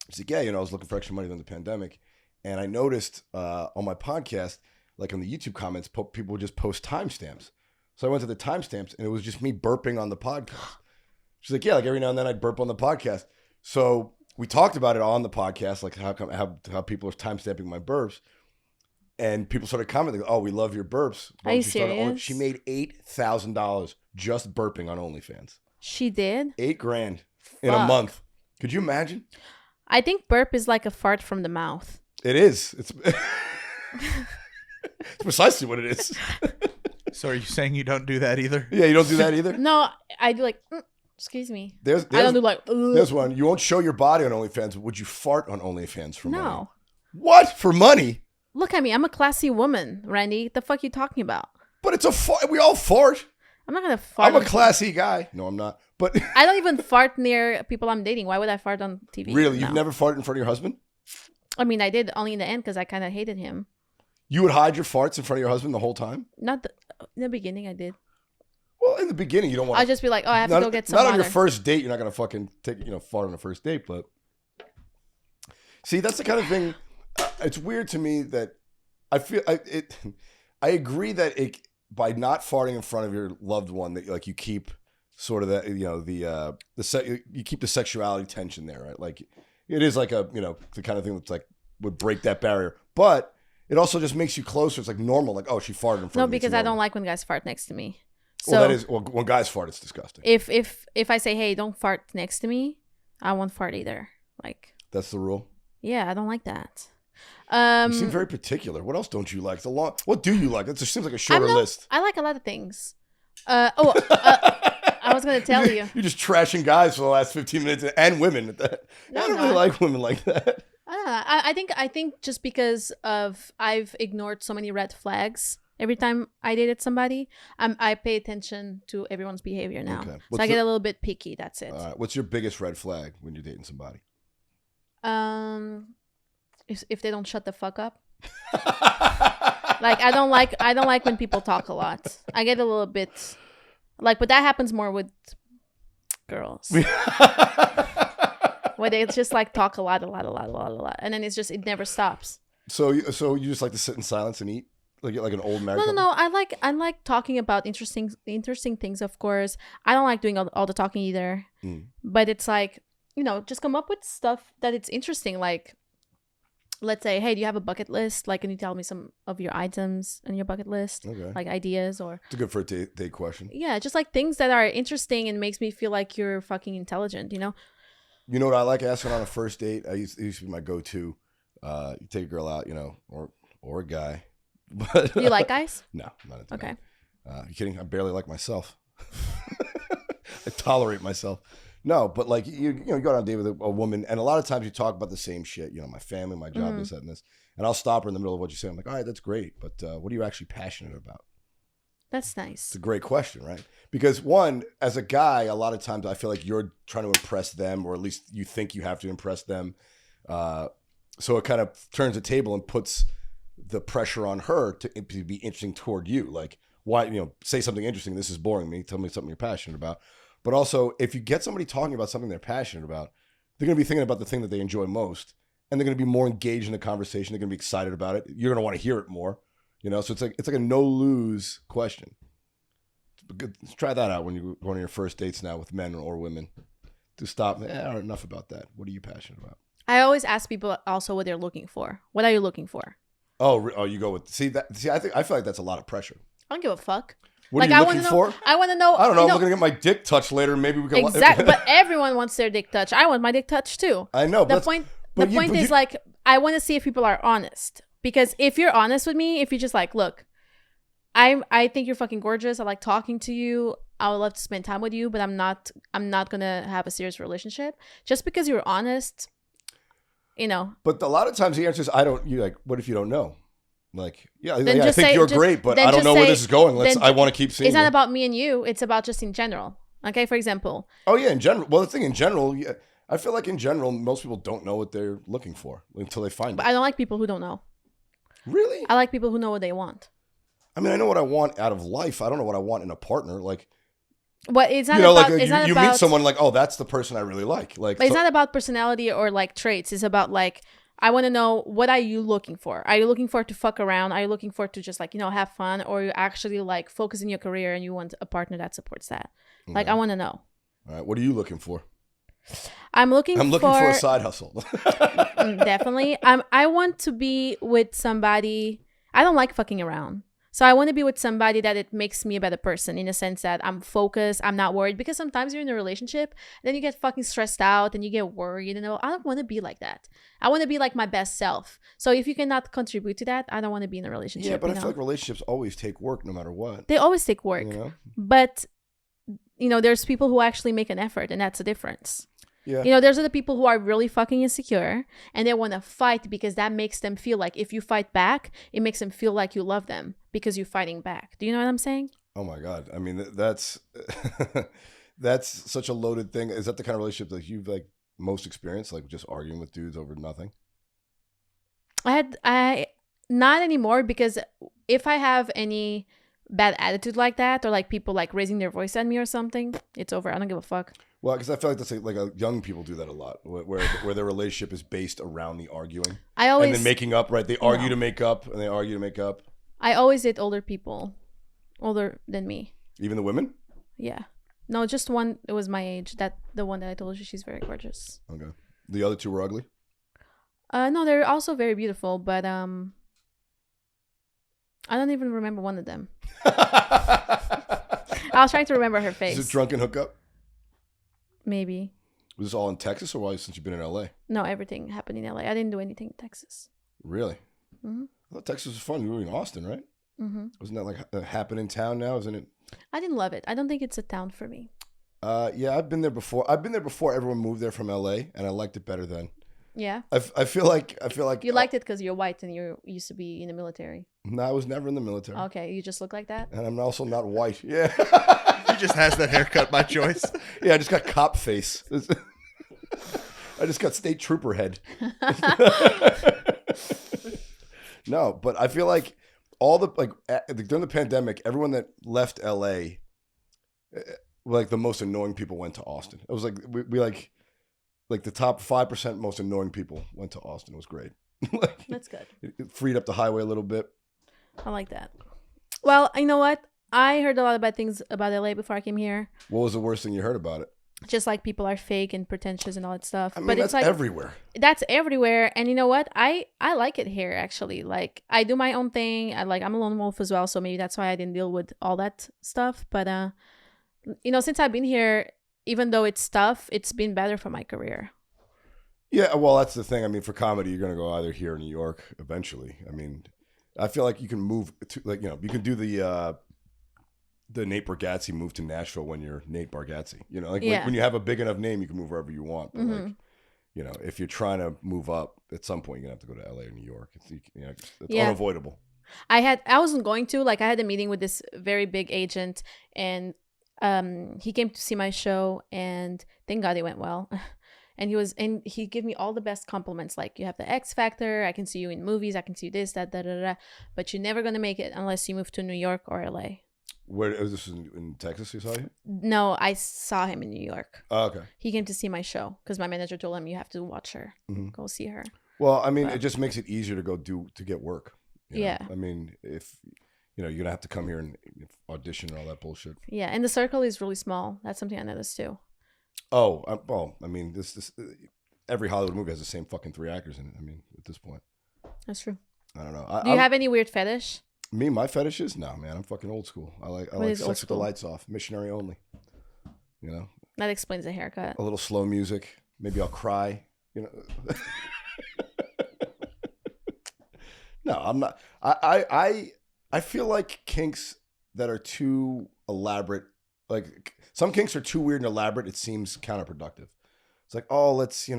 She's like, yeah, I was looking for extra money during the pandemic, and I noticed on my podcast, like on the YouTube comments, people would just post timestamps. So I went to the timestamps, and it was just me burping on the podcast. She's like, yeah, like every now and then I'd burp on the podcast. So we talked about it on the podcast, like how people are timestamping my burps, and people started commenting, "Oh, we love your burps." Are you serious? She made $8,000 just burping on OnlyFans. She did $8,000 in a month. Could you imagine? I think burp is like a fart from the mouth. It is. It's precisely what it is. So are you saying you don't do that either? Yeah, you don't do that either. No, I do like. Excuse me. I don't do like. There's one. You won't show your body on OnlyFans. Would you fart on OnlyFans for money? No. What? For money? Look at me. I'm a classy woman, Randy. What the fuck are you talking about? But it's a fart. We all fart. I'm not gonna fart. I'm a classy guy. No, I'm not. But I don't even fart near people I'm dating. Why would I fart on TV? Really? You've never farted in front of your husband? I mean, I did only in the end because I kind of hated him. You would hide your farts in front of your husband the whole time? Not in the beginning. I did. Well, in the beginning, you don't want. I'll just be like, oh, I have to go get some Not water. on your first date. You're not gonna fucking take fart on the first date. But see, that's the kind of thing. It's weird to me that I feel I agree that by not farting in front of your loved one, that like you keep sort of that you keep the sexuality tension there, right? Like it is like the kind of thing that's like would break that barrier, but it also just makes you closer. It's like normal, like, oh, she farted in front of me. No, because I don't like when guys fart next to me. So well, when guys fart, it's disgusting. If I say, hey, don't fart next to me, I won't fart either. Like that's the rule. Yeah, I don't like that. You seem very particular. What else don't you like? What do you like? It just seems like a shorter list. I like a lot of things. I was going to tell you. You're just trashing guys for the last 15 minutes and women at that. I don't really like women like that. I think just because I've ignored so many red flags every time I dated somebody, I pay attention to everyone's behavior now. Okay. So I get a little bit picky. That's it. All right. What's your biggest red flag when you're dating somebody? If they don't shut the fuck up. Like I don't like when people talk a lot. I get a little bit but that happens more with girls. Where they just like talk a lot, and then it never stops. So you just like to sit in silence and eat, like an old married couple? No. I like talking about interesting things. Of course, I don't like doing all the talking either. But it's like just come up with stuff that it's interesting. Like, let's say, hey, do you have a bucket list? Like, can you tell me some of your items on your bucket list? Okay. Like ideas or. It's a good for a date question. Yeah, just like things that are interesting and makes me feel like you're fucking intelligent. You know what I like asking on a first date? It used to be my go-to. You take a girl out, or a guy. But you like guys? No, not into okay. You kidding? I barely like myself. I tolerate myself. No, but like you go on a date with a woman, and a lot of times you talk about the same shit. My family, my job, this, that, and this. And I'll stop her in the middle of what you say. I'm like, all right, that's great, but what are you actually passionate about? That's nice. It's a great question, right? Because one, as a guy, a lot of times I feel like you're trying to impress them, or at least you think you have to impress them. So it kind of turns the table and puts the pressure on her to be interesting toward you. Like, why, say something interesting. This is boring me. Tell me something you're passionate about. But also, if you get somebody talking about something they're passionate about, they're going to be thinking about the thing that they enjoy most, and they're going to be more engaged in the conversation. They're going to be excited about it. You're going to want to hear it more, so it's like a no lose question. Let's try that out when you go on your first dates now with men or women. To stop. Enough about that. What are you passionate about? I always ask people also what they're looking for. What are you looking for? Oh, you go with I feel like that's a lot of pressure. I don't give a fuck. What are you looking for? I want to know. I don't know. I'm looking to get my dick touched later. Maybe we can. Exactly. But everyone wants their dick touched. I want my dick touched too. I know. The point is like, I want to see if people are honest. Because if you're honest with me, if you're just like, look, I think you're fucking gorgeous. I like talking to you. I would love to spend time with you, but I'm not gonna have a serious relationship. Just because you're honest, But a lot of times the answer is, I don't. You like, what if you don't know? Like, I think you're great, but I don't know where this is going. I want to keep seeing. It's not about me and you. It's about just in general. Okay, for example. Oh yeah, in general. Well, the thing in general, I feel like in general, most people don't know what they're looking for until they find it. But I don't like people who don't know. Really? I like people who know what they want. I mean, I know what I want out of life. I don't know what I want in a partner. Like, what it's not about. It's not you about, meet someone like, oh, that's the person I really like. But it's not about personality or like traits. It's about like, I want to know, what are you looking for? Are you looking for to fuck around? Are you looking for to just like, have fun? Or you actually like focus in your career and you want a partner that supports that? Okay. Like, I want to know. All right. What are you looking for? I'm looking for a side hustle. Definitely. I want to be with somebody. I don't like fucking around. So I want to be with somebody that it makes me a better person, in a sense that I'm focused, I'm not worried. Because sometimes you're in a relationship, then you get fucking stressed out and you get worried. I don't want to be like that. I want to be like my best self. So if you cannot contribute to that, I don't want to be in a relationship. Yeah, but I feel like relationships always take work no matter what. They always take work. But, there's people who actually make an effort, and that's the difference. Yeah. There's other people who are really fucking insecure and they want to fight because that makes them feel like if you fight back, it makes them feel like you love them because you're fighting back. Do you know what I'm saying? Oh my God. I mean, that's that's such a loaded thing. Is that the kind of relationship that you've like most experienced, like just arguing with dudes over nothing? I not anymore, because if I have any bad attitude like that, or like people like raising their voice at me or something, it's over. I don't give a fuck. Well, because I feel like that's young people do that a lot, where their relationship is based around the arguing. And then making up, right? They argue to make up, and they argue to make up. I always date older people, older than me. Even the women? Yeah. No, just one. It was my age. The one that I told you, she's very gorgeous. Okay. The other two were ugly? No, they're also very beautiful, but I don't even remember one of them. I was trying to remember her face. Is it drunken hookup? Maybe. Was this all in Texas, or since you've been in LA? No, everything happened in LA. I didn't do anything in Texas. Really? Mm-hmm. I thought Texas was fun. You were in Austin, right? Mm-hmm. Wasn't that like a happening town now? Isn't it? I didn't love it. I don't think it's a town for me. Yeah, I've been there before. I've been there before everyone moved there from LA, and I liked it better then. Yeah. I feel like you liked it because you're white and you used to be in the military. No, I was never in the military. Okay, you just look like that. And I'm also not white. Yeah. He just has that haircut by choice. Yeah, I just got cop face. I just got state trooper head. No, but I feel like during the pandemic, everyone that left LA, like the most annoying people went to Austin. It was like we like the top 5% most annoying people went to Austin. It was great. That's good. It freed up the highway a little bit. I like that. Well, you know what? I heard a lot of bad things about LA before I came here. What was the worst thing you heard about it? Just like people are fake and pretentious and all that stuff. I mean, but that's it's like everywhere. That's everywhere. And you know what? I like it here, actually. Like, I do my own thing. I'm a lone wolf as well, so maybe that's why I didn't deal with all that stuff. But since I've been here, even though it's tough, it's been better for my career. Yeah, well, that's the thing. I mean, for comedy, you're going to go either here or New York eventually. I mean, I feel like you can move to, you can do the Nate Bargatze move to Nashville when you're Nate Bargatze. When you have a big enough name, you can move wherever you want. But if you're trying to move up, at some point you're going to have to go to LA or New York. It's unavoidable. I wasn't going to. I had a meeting with this very big agent, and he came to see my show, and thank God it went well. And he gave me all the best compliments. Like, you have the X Factor. I can see you in movies. I can see you this, that, da, da, da. But you're never going to make it unless you move to New York or LA. Where was this in Texas? You saw you? No, I saw him in New York. Oh, okay. He came to see my show because my manager told him you have to watch her, go see her. Well, I mean, it just makes it easier to go to get work. You know? Yeah. I mean, if you're gonna have to come here and audition and all that bullshit. Yeah, and the circle is really small. That's something I noticed too. Oh, well, I mean, this every Hollywood movie has the same fucking 3 actors in it. I mean, at this point. That's true. I don't know. Do you have any weird fetish? Me, my fetishes? No, man. I'm fucking old school. I like sex with the lights off, missionary only. You know. That explains the haircut. A little slow music. Maybe I'll cry. You know. No, I'm not. I feel like kinks that are too elaborate, like some kinks are too weird and elaborate. It seems counterproductive. It's like, oh, let's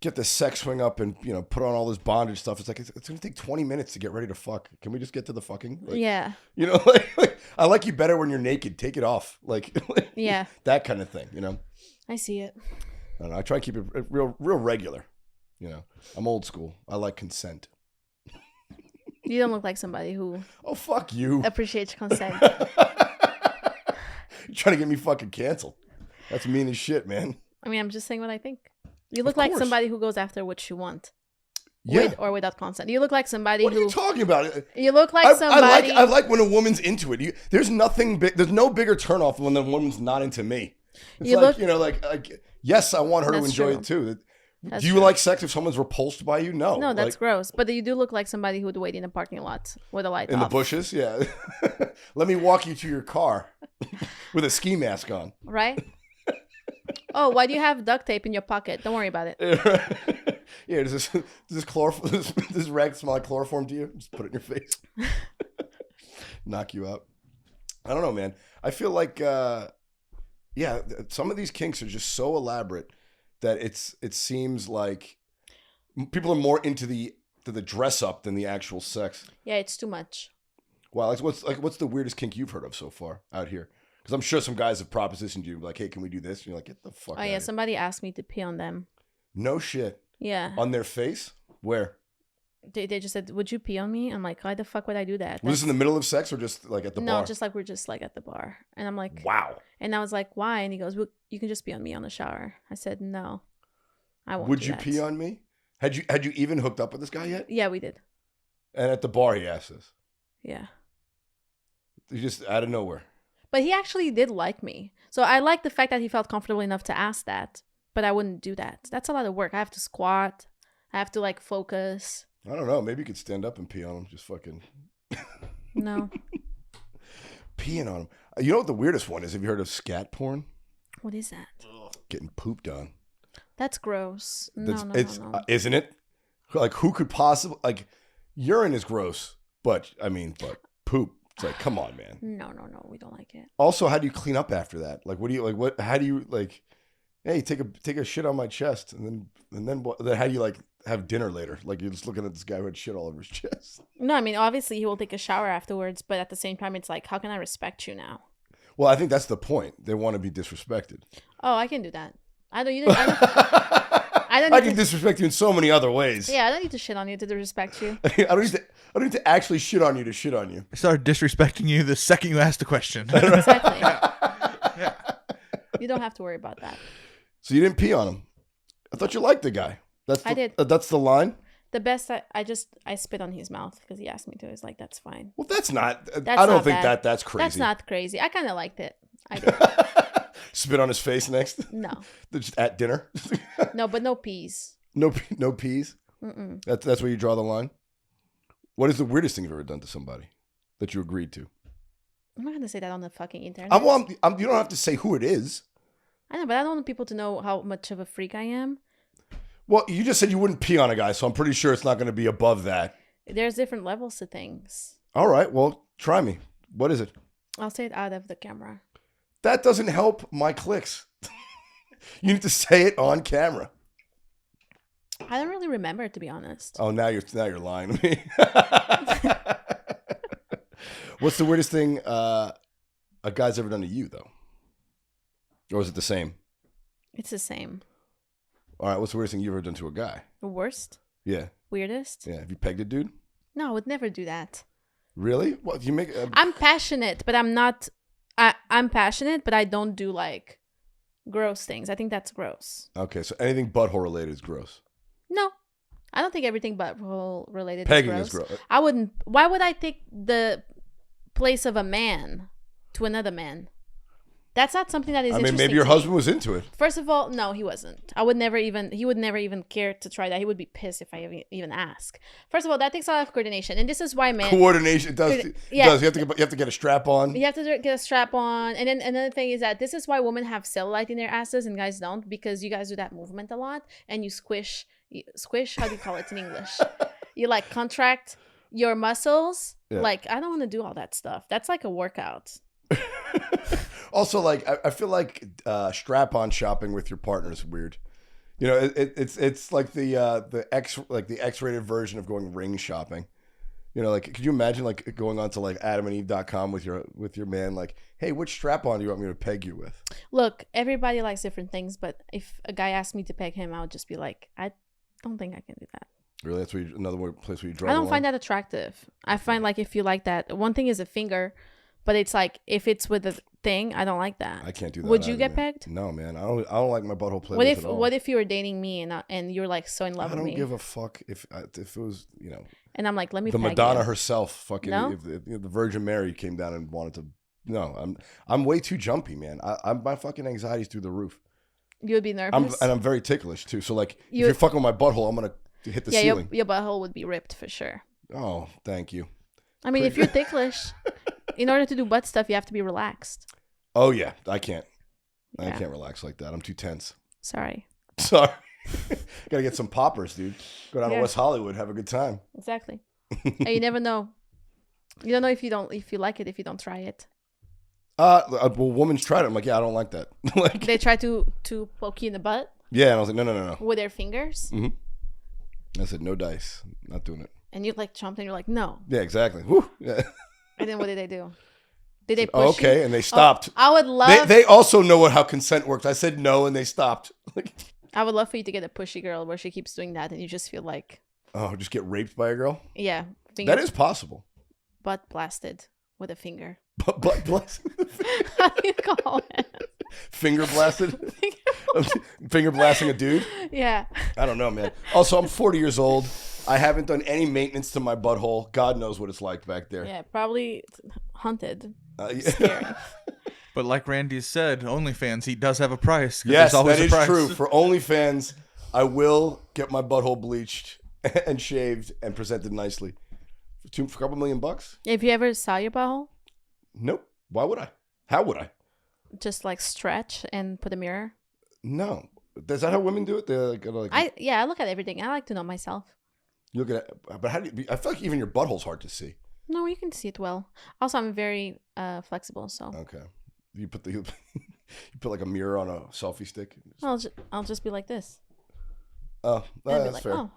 get the sex swing up and put on all this bondage stuff. It's like it's gonna take 20 minutes to get ready to fuck. Can we just get to the fucking? Like, yeah. Like I like you better when you're naked. Take it off. Like yeah, that kind of thing. I see it. I don't know. I try to keep it real regular. I'm old school. I like consent. You don't look like somebody who. Oh, fuck you. Appreciates consent. You're trying to get me fucking canceled. That's mean as shit, man. I mean, I'm just saying what I think. You look like somebody who goes after what you want. Yeah. With or without consent. You look like somebody What are you talking about? You look like somebody. I like when a woman's into it. There's nothing big. There's no bigger turnoff when the woman's not into me. It's yes, I want her to enjoy it too. Do you like sex if someone's repulsed by you? No. No, that's gross. But you do look like somebody who would wait in a parking lot with a light in off. The bushes, yeah. Let me walk you to your car with a ski mask on. Right? Oh, why do you have duct tape in your pocket? Don't worry about it. Yeah, does this chloroform, this rag smell like chloroform to you? Just put it in your face. Knock you out. I don't know, man. I feel like, some of these kinks are just so elaborate that it seems like people are more into the dress up than the actual sex. Yeah, it's too much. Wow, what's the weirdest kink you've heard of so far out here? Because I'm sure some guys have propositioned you like, hey, can we do this? And you're like, get the fuck out of here. Somebody asked me to pee on them. No shit. Yeah. On their face? Where? They just said, would you pee on me? I'm like, why the fuck would I do that? Was this in the middle of sex or just like at the bar? No, just like we're just like at the bar. And I'm like, wow. And I was like, why? And he goes, well, you can just pee on me on the shower. I said, no, I won't. Would you pee on me? Had you even hooked up with this guy yet? Yeah, we did. And at the bar he asked us? Yeah. He just out of nowhere. But he actually did like me. So I like the fact that he felt comfortable enough to ask that. But I wouldn't do that. That's a lot of work. I have to squat. I have to focus. I don't know. Maybe you could stand up and pee on him. Just fucking. No. Peeing on him. You know what the weirdest one is? Have you heard of scat porn? What is that? Getting pooped on. That's gross. No. Isn't it? Like, who could possibly urine is gross, but poop. It's like, come on, man. No. We don't like it. Also, how do you clean up after that? Like, what do you like? What? How do you like? Hey, take a shit on my chest, and then what? Then how do you have dinner later? Like, you're just looking at this guy who had shit all over his chest. No, I mean, obviously he will take a shower afterwards, but at the same time, it's like, how can I respect you now? Well, I think that's the point. They want to be disrespected. Oh, I can do that. I can disrespect you in so many other ways. Yeah, I don't need to shit on you to respect you. I don't need to actually shit on you to shit on you. I started disrespecting you the second you asked the question. Exactly. Yeah. You don't have to worry about that. So you didn't pee on him. I thought you liked the guy. I did. That's the line? The best, I spit on his mouth because he asked me to. It's like, that's fine. Well, that's not, that's I don't not think bad. that's crazy. That's not crazy. I kind of liked it. I did. Spit on his face next? No. Just at dinner? No, but no peas. No peas? Mm-mm. That's where you draw the line? What is the weirdest thing you've ever done to somebody that you agreed to? I'm not going to say that on the fucking internet. You don't have to say who it is. I know, but I don't want people to know how much of a freak I am. Well, you just said you wouldn't pee on a guy, so I'm pretty sure it's not going to be above that. There's different levels to things. All right, well, try me. What is it? I'll say it out of the camera. That doesn't help my clicks. You need to say it on camera. I don't really remember, to be honest. Oh, now you're lying to me. What's the weirdest thing a guy's ever done to you, though? Or is it the same? It's the same. All right, what's the weirdest thing you've ever done to a guy? The worst? Yeah. Weirdest? Yeah. Have you pegged a dude? No, I would never do that. Really? What you make? I'm passionate, but I'm not. I'm passionate, but I don't do like gross things. I think that's gross. Okay, so anything butthole related is gross. No, I don't think everything butthole related Pegging is is gross. gross. I wouldn't. Why would I take the place of a man to another man? That's not something that is. I mean, interesting maybe your to me. husband was into it. First of all, no, he wasn't. He would never even care to try that. He would be pissed if I even ask. First of all, that takes a lot of coordination, and this is why men Coordination does. Yeah. Does. You have to get a strap on. You have to get a strap on, and then another thing is that this is why women have cellulite in their asses and guys don't, because you guys do that movement a lot, and you squish. How do you call it in English? You like contract your muscles. Yeah. Like, I don't want to do all that stuff. That's like a workout. Also, like I feel like strap-on shopping with your partner is weird. You know, it's like the X-rated version of going ring shopping. You know, like could you imagine like going on to like AdamandEve.com with your man, like, hey, which strap-on do you want me to peg you with? Look, everybody likes different things, but if a guy asked me to peg him, I would just be like, I don't think I can do that. Really, that's another place where you draw. I don't find that attractive. I find like if you like that, one thing is a finger, but it's like if it's with a thing, I don't like that. I can't do that. Would you either, get man. pegged? No, man. I don't like my butthole played What with if at all. what if you were dating me and you're like so in love I with me? don't give a fuck if it was, you know. And I'm like, let me the peg Madonna you. herself, fucking. No? If the Virgin Mary came down and wanted to. No, I'm way too jumpy, man. My fucking anxiety's through the roof. You would be nervous. I'm very ticklish too. So like, if you're fucking with my butthole, I'm gonna hit the ceiling. Your butthole would be ripped for sure. Oh, thank you. I mean, if you're ticklish, in order to do butt stuff, you have to be relaxed. Oh yeah, I can't. I Yeah. can't relax like that. I'm too tense. Sorry. Sorry. Gotta get some poppers, dude. Go down to Yeah. West Hollywood, have a good time. Exactly. And you never know. You don't know if you like it if you don't try it. Well, woman's tried it. I'm like, yeah, I don't like that. Like, They try to poke you in the butt yeah, and I was like, no. with their fingers, I said, no dice. Not doing it. and you like chomped, and you're like, no. Yeah, exactly. Whew. Yeah. And then what did they do? Did they push Oh, okay, you? and they stopped. I would love. They also know how consent works. I said no, and they stopped. Like, I would love for you to get a pushy girl where she keeps doing that, and you just feel like, oh, just get raped by a girl? yeah, That is possible. butt blasted with a finger. Butt blasted? How do you call it? Finger blasted? Finger blasting a dude? Yeah. I don't know, man. Also, I'm 40 years old. I haven't done any maintenance to my butthole. God knows what it's like back there. Yeah, probably hunted. Yeah. Scary. But like Randy said, OnlyFans, he does have a price. 'Cause Yes, there's always that a is price. true. For OnlyFans, I will get my butthole bleached and shaved and presented nicely. For a couple $1,000,000? If you ever saw your butthole, Nope. Why would I? How would I? just like stretch and put a mirror. No. Is that how women do it? They're like I look at everything. I like to know myself. you look at it, but how do you? I feel like even your butthole's hard to see. No, you can see it well. Also, I'm very flexible, so Okay. You put you put like a mirror on a selfie stick. I'll just be like this. Oh, And I'll be that's like, fair. oh,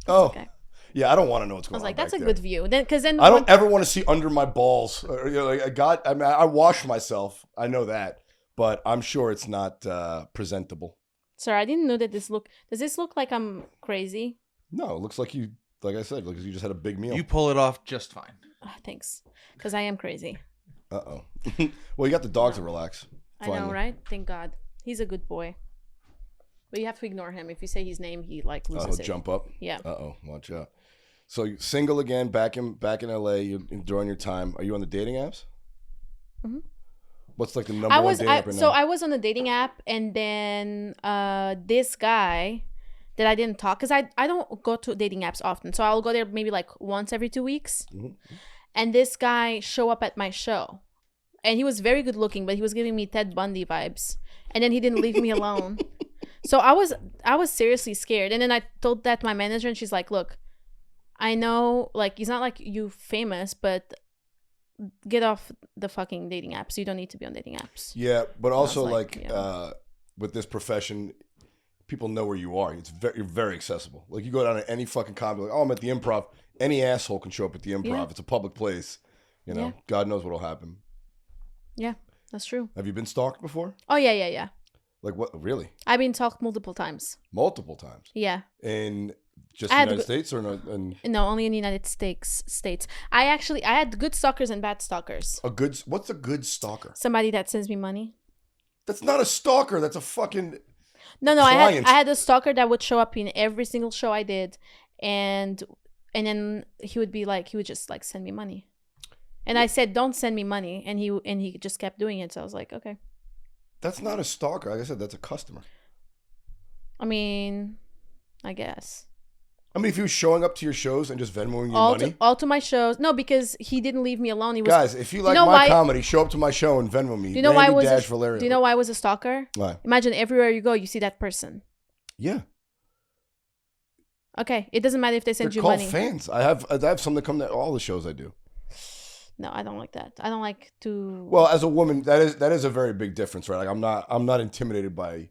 Oh, okay. yeah. I don't want to know what's I going was on. like, that's a back good there. view. Then, because then I don't ever want to see under my balls. You know, like I wash myself. I know that, but I'm sure it's not presentable. Sorry, I didn't know that Does this look like I'm crazy? No, it looks like you. Like I said, because you just had a big meal. You pull it off just fine. Thanks, because I am crazy. Oh. Well, you got the dog to relax. I know, Finally. right? Thank God. He's a good boy. But you have to ignore him. If you say his name, he like Oh, loses he'll it. jump up. Yeah. Watch out. So you're single again, back in LA. You're enjoying your time. Are you on the dating apps? Mm-hmm. What's like the number one dating app right now? I was on a dating app, and then this guy that I didn't talk, because I don't go to dating apps often, so I'll go there maybe like once every 2 weeks. Mhm. And this guy show up at my show, and he was very good looking, but he was giving me Ted Bundy vibes, and then he didn't leave me alone. So I was seriously scared, and then I told that to my manager, and she's like, look, I know, like, he's not like you famous, but get off the fucking dating apps. You don't need to be on dating apps. Yeah, but also like, like yeah. with this profession, people know where you are. You're very accessible. Like you go down to any fucking comedy, like, oh, I'm at the Improv. Any asshole can show up at the Improv. Yeah. It's a public place. You know, Yeah. God knows what'll happen. Yeah, that's true. Have you been stalked before? Oh, yeah. Like what? Really? I've been talked multiple times. Multiple times. Yeah. In Just the United States or no? No, only in the United States. I had good stalkers and bad stalkers. What's a good stalker? Somebody that sends me money. That's not a stalker. That's a fucking No. client. I had a stalker that would show up in every single show I did, and then he would just like send me money, and I said don't send me money, and he just kept doing it. So I was like, okay. That's not a stalker. Like I said, that's a customer. I mean, I guess. I mean, if he was showing up to your shows and just Venmoing you money. All to my shows. No, because he didn't leave me alone. He was, guys, if you like my comedy, show up to my show and Venmo me. Do you know why I was a stalker? Why? Imagine everywhere you go, you see that person. Yeah. Okay. It doesn't matter if they send you money. They're called fans. I have some that come to all the shows I do. No, I don't like that. I don't like to. Well, as a woman, that is a very big difference, right? Like I'm not intimidated by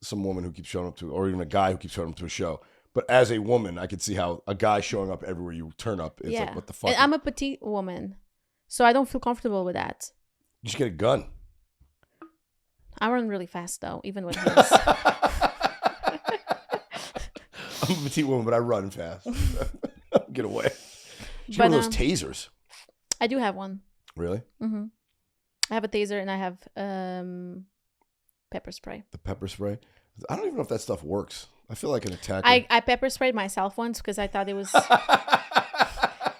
some woman who keeps showing up to, or even a guy who keeps showing up to a show. But as a woman, I could see how a guy showing up everywhere you turn up is like, what the fuck? And I'm a petite woman, so I don't feel comfortable with that. You should get a gun. I run really fast though, even with his. I'm a petite woman, but I run fast. Get away. You have one of those tasers. I do have one. Really? Mm-hmm. I have a taser and I have pepper spray. The pepper spray? I don't even know if that stuff works. I feel like an attacker. I pepper sprayed myself once because I thought it was.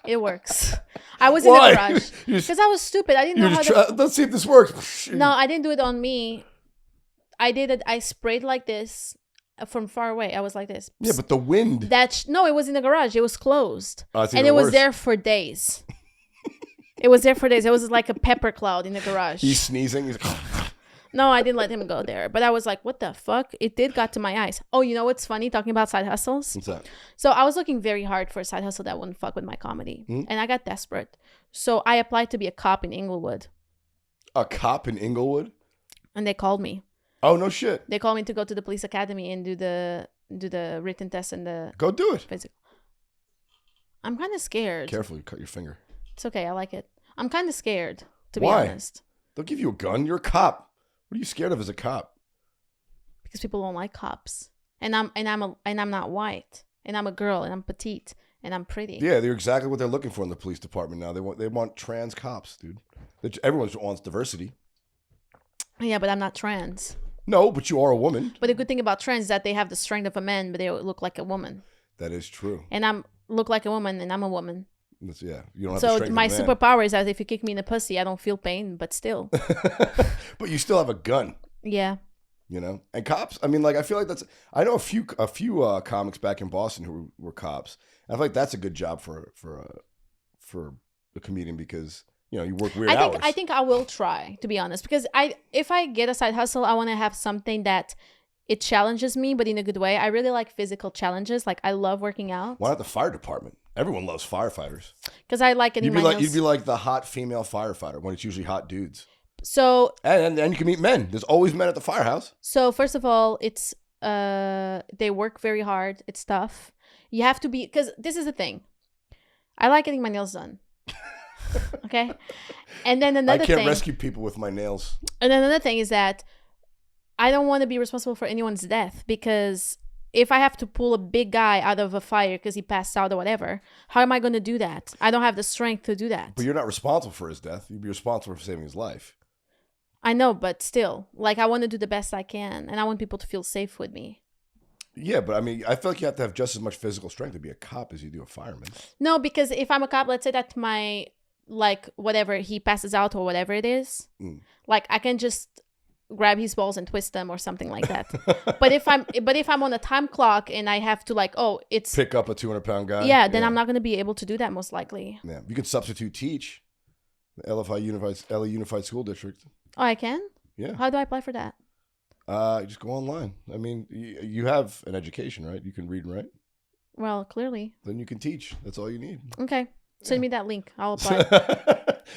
It works. I was in a garage because I was stupid. I didn't know how to. Let's see if this works. No, I didn't do it on me. I did it. I sprayed like this from far away. I was like this. Yeah, but the wind. No, it was in the garage. It was closed, and it was there for days. It was there for days. It was like a pepper cloud in the garage. He's sneezing. He's like, no, I didn't let him go there. But I was like, what the fuck? It did got to my eyes. Oh, you know what's funny? Talking about side hustles. What's that? So I was looking very hard for a side hustle that wouldn't fuck with my comedy. Mm-hmm. And I got desperate. So I applied to be a cop in Inglewood. A cop in Inglewood? And they called me. Oh, no shit. They called me to go to the police academy and do the written test and the... Go do it. Physical. I'm kind of scared. Careful, you cut your finger. It's okay. I like it. I'm kind of scared, to be honest. They'll give you a gun. You're a cop. What are you scared of as a cop? Because people don't like cops, and I'm not white, and I'm a girl, and I'm petite, and I'm pretty. Yeah, they're exactly what they're looking for in the police department now. They want trans cops, dude. Everyone wants diversity. Yeah, but I'm not trans. No, but you are a woman. But the good thing about trans is that they have the strength of a man, but they look like a woman. That is true. And I look like a woman, and I'm a woman. Yeah, you don't have so the strength my of a man. superpower is that if you kick me in the pussy, I don't feel pain, but still. But you still have a gun. Yeah. You know, and cops. I mean, like I feel like I know a few comics back in Boston who were cops. And I feel like that's a good job for a comedian because you know you work weird hours. I think I will try, to be honest, because if I get a side hustle, I want to have something that it challenges me, but in a good way. I really like physical challenges. Like I love working out. Why not the fire department? Everyone loves firefighters. Because I like getting my nails. You'd be like the hot female firefighter when it's usually hot dudes. So and you can meet men. There's always men at the firehouse. So first of all, it's they work very hard. It's tough. You have to be, because this is the thing. I like getting my nails done. Okay, and then another thing. I can't rescue people with my nails. And then another thing is that I don't want to be responsible for anyone's death, because if I have to pull a big guy out of a fire because he passed out or whatever, how am I going to do that? I don't have the strength to do that. But you're not responsible for his death. You'd be responsible for saving his life. I know, but still, like I want to do the best I can, and I want people to feel safe with me. Yeah, but I mean, I feel like you have to have just as much physical strength to be a cop as you do a fireman. No, because if I'm a cop, let's say that my, like, whatever, he passes out or whatever it is, like I can just grab his balls and twist them or something like that. but if I'm on a time clock and I have to pick up a 200-pound guy. Yeah, then I'm not going to be able to do that most likely. Yeah, you can substitute teach. The LA Unified School District. Oh, I can? Yeah. How do I apply for that? You just go online. I mean, you have an education, right? You can read and write. Well, clearly. Then you can teach. That's all you need. Okay. Send me that link. I'll apply.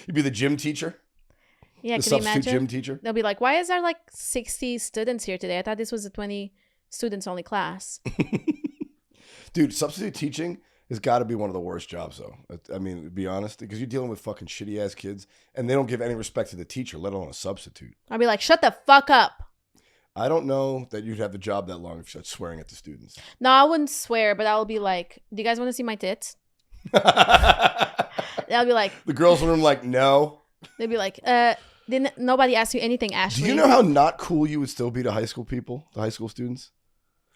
You'd be the gym teacher? Yeah, the can you substitute imagine? Gym teacher? They'll be like, why is there like 60 students here today? I thought this was a 20 students only class. Dude, substitute teaching has got to be one of the worst jobs, though. I mean, to be honest, because you're dealing with fucking shitty-ass kids, and they don't give any respect to the teacher, let alone a substitute. I'll be like, shut the fuck up. I don't know that you'd have the job that long if you start swearing at the students. No, I wouldn't swear, but I'll be like, do you guys want to see my tits? I'll be like, the girls in the room like, no. They'd be like, didn't nobody ask you anything, Ashley? Do you know how not cool you would still be to high school people, the high school students?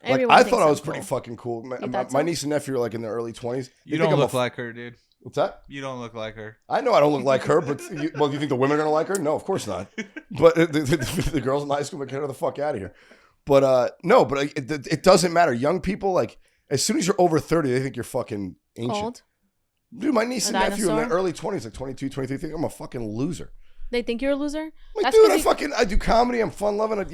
Everyone I thinks thought I was I'm pretty cool. fucking cool. thought so? My niece and nephew are like in their early 20s. You don't look like her, dude. What's that? You don't look like her. I know I don't look like her, but you think the women are going to like her? No, of course not. But the girls in high school, like, get her the fuck out of here. But no, but it doesn't matter. Young people, like, as soon as you're over 30, they think you're fucking ancient. Old? Dude, my niece and nephew in dinosaur? their early 20s, like 22, 23, think I'm a fucking loser. They think you're a loser? Like, dude, I do comedy. I'm fun loving. I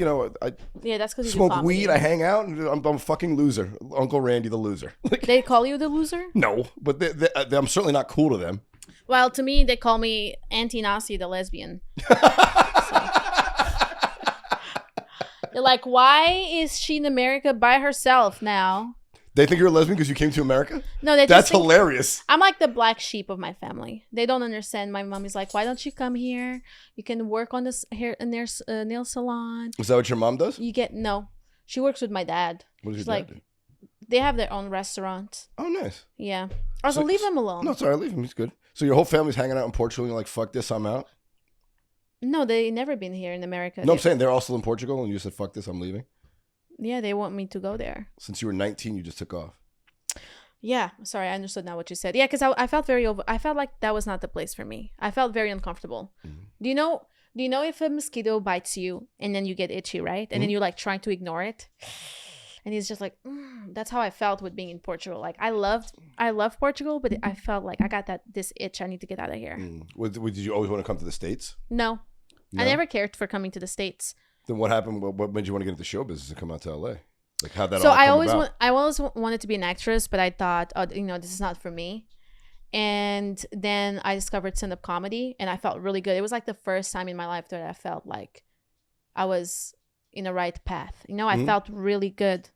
Yeah, that's because you smoke do comedy. weed. I hang out. And I'm a fucking loser. Uncle Randy, the loser. Like, They call you the loser? no, but I'm certainly not cool to them. Well, to me, they call me Auntie Nacya, the lesbian. They're like, why is she in America by herself now? They think you're a lesbian because you came to America? No, they just That's think hilarious. I'm like the black sheep of my family. They don't understand. My mom is like, why don't you come here? You can work on this hair and there's a nail salon. Is that what your mom does? No. She works with my dad. What does She's your like, dad do? they have their own restaurant. Oh, nice. Yeah. I was So- like, leave them alone. No, sorry, leave him. He's good. So your whole family's hanging out in Portugal and you're like, fuck this, I'm out? No, they never been here in America. No, I'm saying they're all still in Portugal and you said, fuck this, I'm leaving? Yeah, they want me to go there. Since you were 19, you just took off. Yeah, sorry, I understood now what you said. Yeah, because I felt I felt like that was not the place for me. I felt very uncomfortable. Mm-hmm. Do you know if a mosquito bites you and then you get itchy, right? And then you're like trying to ignore it, and it's just like that's how I felt with being in Portugal. Like I love Portugal, but I felt like I got this itch. I need to get out of here. Did you always want to come to the States? No, I never cared for coming to the States. Then what happened? What made you want to get into show business and come out to LA? Like how'd that So all come I always wanted to be an actress, but I thought, this is not for me. And then I discovered stand-up comedy, and I felt really good. It was like the first time in my life that I felt like I was in the right path. I felt really good.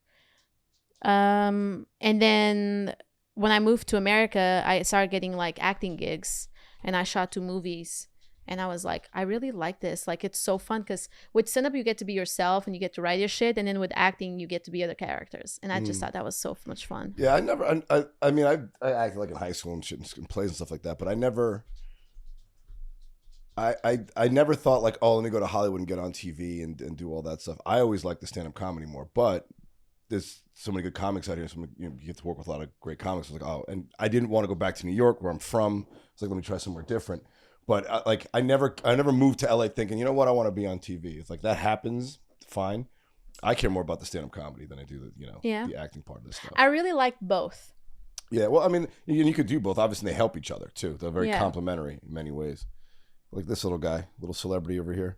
And then when I moved to America, I started getting like acting gigs, and I shot 2 movies. And I was like, I really like this. Like, it's so fun because with stand-up, you get to be yourself and you get to write your shit. And then with acting, you get to be other characters. And I just thought that was so much fun. Yeah, I mean, I acted like in high school and shit and plays and stuff like that. But I never thought like, oh, let me go to Hollywood and get on TV and do all that stuff. I always liked the stand-up comedy more. But there's so many good comics out here. You get to work with a lot of great comics. I was like, oh, and I didn't want to go back to New York where I'm from. It's like, let me try somewhere different. But I never moved to LA thinking, you know what, I want to be on TV. It's like that happens, fine. I care more about the stand-up comedy than I do the acting part of this stuff. I really like both. Yeah, well, I mean, you could do both. Obviously, they help each other too. They're very complementary in many ways. Like this little guy, little celebrity over here,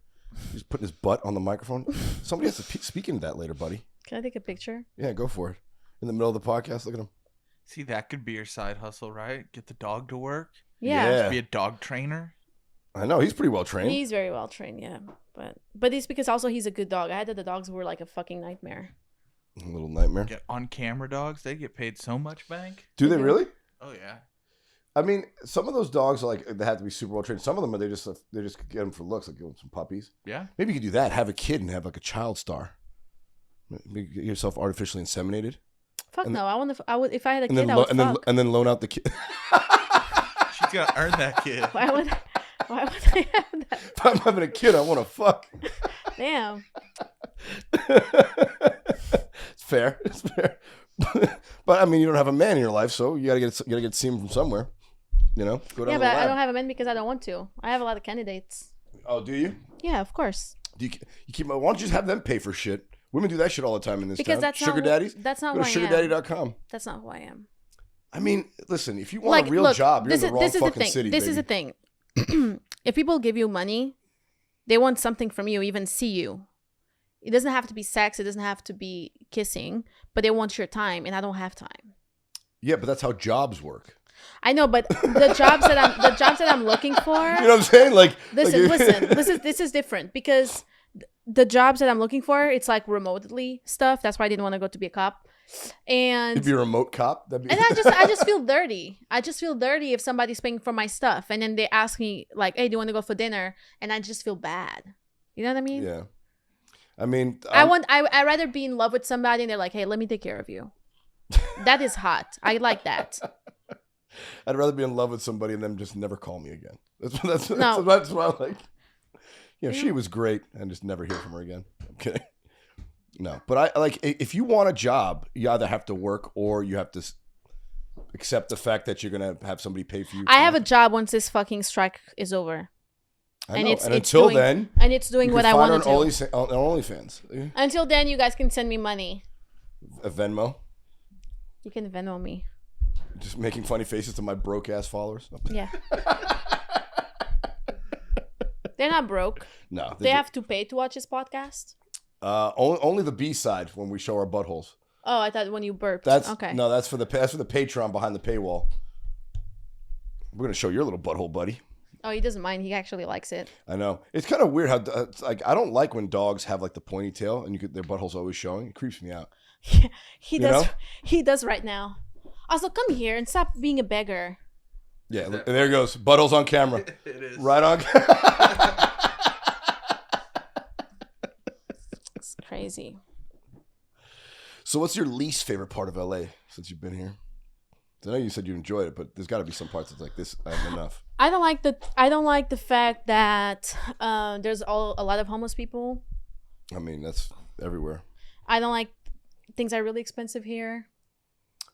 he's putting his butt on the microphone. Somebody has to speak into that later, buddy. Can I take a picture? Yeah, go for it. In the middle of the podcast, look at him. See, that could be your side hustle, right? Get the dog to work. Yeah. Be a dog trainer. I know he's pretty well trained. He's very well trained, yeah. But it's because also he's a good dog. I had that the dogs were like a fucking nightmare. A little nightmare. Get on camera dogs. They get paid so much, bank. Do they really? Oh yeah. I mean, some of those dogs are like they have to be super well trained. Some of them they just get them for looks, like give them some puppies. Yeah. Maybe you could do that. Have a kid and have like a child star. Maybe get yourself artificially inseminated. Fuck no! I would if I had a kid. I would fuck. And then loan out the kid. She's gonna earn that kid. Why would I have that? If I'm having a kid, I want to fuck. Damn. It's fair. It's fair. But I mean, you don't have a man in your life, so you gotta get semen from somewhere. Go down yeah, but I don't have a man because I don't want to. I have a lot of candidates. Oh, do you? Yeah, of course. Do you keep? Why don't you just have them pay for shit? Women do that shit all the time in this because town. that's Sugar not, daddies. That's not Go who to I am. sugardaddy.com. That's not who I am. I mean, listen, if you want a real job, you're in the wrong fucking city, This baby. is the thing. If people give you money, they want something from you, even see you. It doesn't have to be sex. It doesn't have to be kissing, but they want your time, and I don't have time. Yeah, but that's how jobs work. I know, but the jobs that I'm looking for. You know what I'm saying? Listen. This is different because the jobs that I'm looking for, it's like remotely stuff. That's why I didn't want to go to be a cop. And if you're a remote cop, and I just feel dirty. I just feel dirty if somebody's paying for my stuff, and then they ask me like, "Hey, do you want to go for dinner?" And I just feel bad. You know what I mean? Yeah. I mean, I'd rather be in love with somebody and they're like, hey, let me take care of you. That is hot. I like that. I'd rather be in love with somebody and them just never call me again. That's why I'm like, she was great and just never hear from her again. I'm kidding. No, but I like, if you want a job, you either have to work or you have to accept the fact that you're going to have somebody pay for you. I have a job once this fucking strike is over. I know. And until then, and it's doing what I want to do. On OnlyFans. Yeah. Until then, you guys can send me money. A Venmo. You can Venmo me. Just making funny faces to my broke ass followers. Yeah. They're not broke. No, they have to pay to watch this podcast. Only the B side when we show our buttholes. Oh, I thought when you burped. Okay. No, that's for the Patreon behind the paywall. We're gonna show your little butthole, buddy. Oh, he doesn't mind. He actually likes it. I know. It's kind of weird how it's like I don't like when dogs have like the ponytail and their butthole's always showing. It creeps me out. Yeah, he does. Know? He does right now. Also, come here and stop being a beggar. Yeah, and there it goes. Butthole's on camera. It is. Right on. It's crazy. So what's your least favorite part of LA since you've been here? I know you said you enjoyed it, but there's got to be some parts that's like this. I have enough. I don't like the fact that there's a lot of homeless people. I mean, that's everywhere. I don't like things are really expensive here.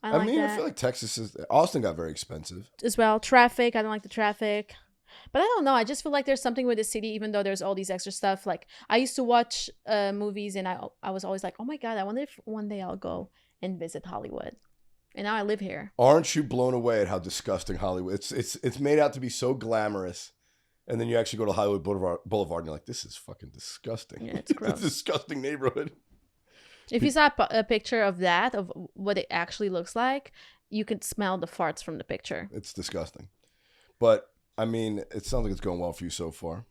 I feel like Austin got very expensive as well. Traffic. I don't like the traffic. But I don't know. I just feel like there's something with the city, even though there's all these extra stuff. Like I used to watch movies, and I was always like, oh my God, I wonder if one day I'll go and visit Hollywood. And now I live here. Aren't you blown away at how disgusting Hollywood? It's made out to be so glamorous, and then you actually go to Hollywood Boulevard, and you're like, this is fucking disgusting. Yeah, it's gross. It's a disgusting neighborhood. If you saw a picture of what it actually looks like, you could smell the farts from the picture. It's disgusting. But, I mean, it sounds like it's going well for you so far.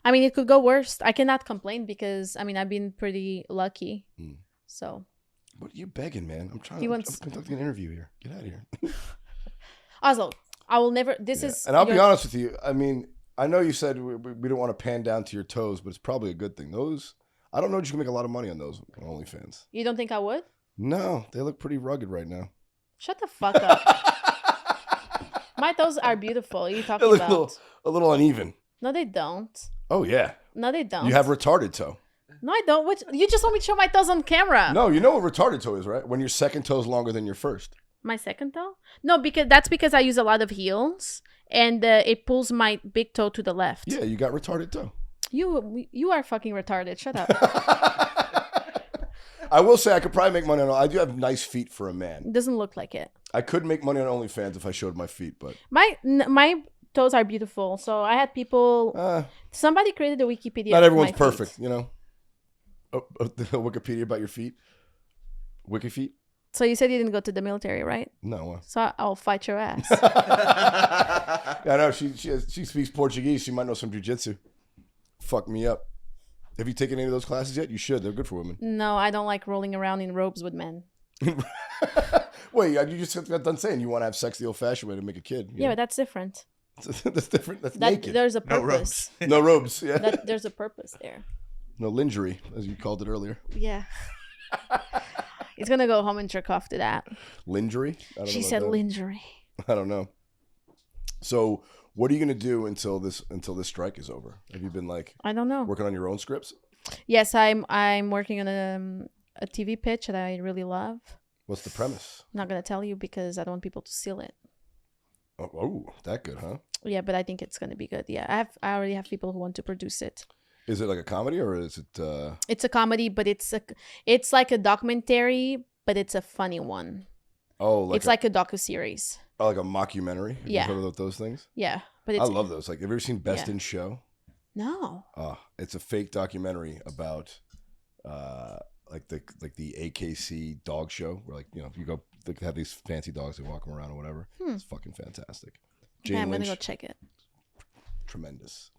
I mean, it could go worse. I cannot complain because, I mean, I've been pretty lucky. So. What are you begging, man? I'm conducting an interview here. Get out of here. Also, I will never. And I'll be honest with you. I mean, I know you said we don't want to pan down to your toes, but it's probably a good thing. I don't know that you can make a lot of money on those on OnlyFans. You don't think I would? No, they look pretty rugged right now. Shut the fuck up. My toes are beautiful. What are you talking about? A little uneven. No, they don't. Oh, yeah. No, they don't. You have retarded toe. No, I don't. You just want me to show my toes on camera. No, you know what retarded toe is, right? When your second toe is longer than your first. My second toe? No, because I use a lot of heels, and it pulls my big toe to the left. Yeah, you got retarded toe. You are fucking retarded. Shut up. I will say I could probably make money on. I do have nice feet for a man. It doesn't look like it. I could make money on OnlyFans if I showed my feet, but my toes are beautiful. So I had people. Somebody created a Wikipedia. Not everyone's perfect, you know. Wikipedia about your feet. Wiki feet. So you said you didn't go to the military, right? No. So I'll fight your ass. I know she speaks Portuguese. She might know some jiu-jitsu. Fuck me up. Have you taken any of those classes yet? You should. They're good for women. No, I don't like rolling around in robes with men. Wait, you just got done saying you want to have sex the old-fashioned way to make a kid. Yeah, but that's different. That's different. That's naked. There's a purpose. No robes. Yeah. There's a purpose there. No lingerie, as you called it earlier. Yeah. He's gonna go home and jerk off to that. Lingerie? She said lingerie. I don't know. So, what are you gonna do until this strike is over? Have you been I don't know, working on your own scripts? Yes, I'm working on a TV pitch that I really love. What's the premise? I'm not gonna tell you because I don't want people to steal it. Oh, that good, huh? Yeah, but I think it's gonna be good. Yeah, I already have people who want to produce it. Is it like a comedy or is it? It's a comedy, but it's like a documentary, but it's a funny one. Oh, it's like a docuseries. Oh, like a mockumentary. Have you heard of those things? Yeah, but I love those. Like, have you ever seen Best in Show? No. It's a fake documentary about like the AKC dog show where you go they have these fancy dogs, they walk them around or whatever. It's fucking fantastic. Yeah, I'm gonna go check it. Tremendous.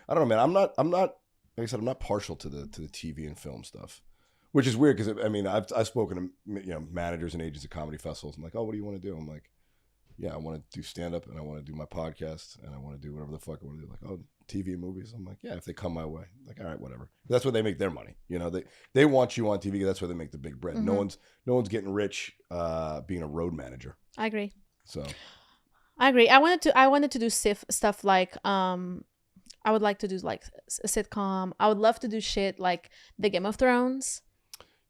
I don't know, man. I'm not. Like I said, I'm not partial to the TV and film stuff, which is weird because I've spoken to managers and agents at comedy festivals. I'm like, oh, what do you want to do? I'm like, yeah, I want to do stand up and I want to do my podcast and I want to do whatever the fuck I want to do. Like, oh, TV and movies. I'm like, yeah, if they come my way, like, all right, whatever. That's where they make their money. You know, they want you on TV. That's where they make the big bread. No one's getting rich being a road manager. I agree. So I agree. I wanted to do stuff like I would like to do like a sitcom. I would love to do shit like the Game of Thrones.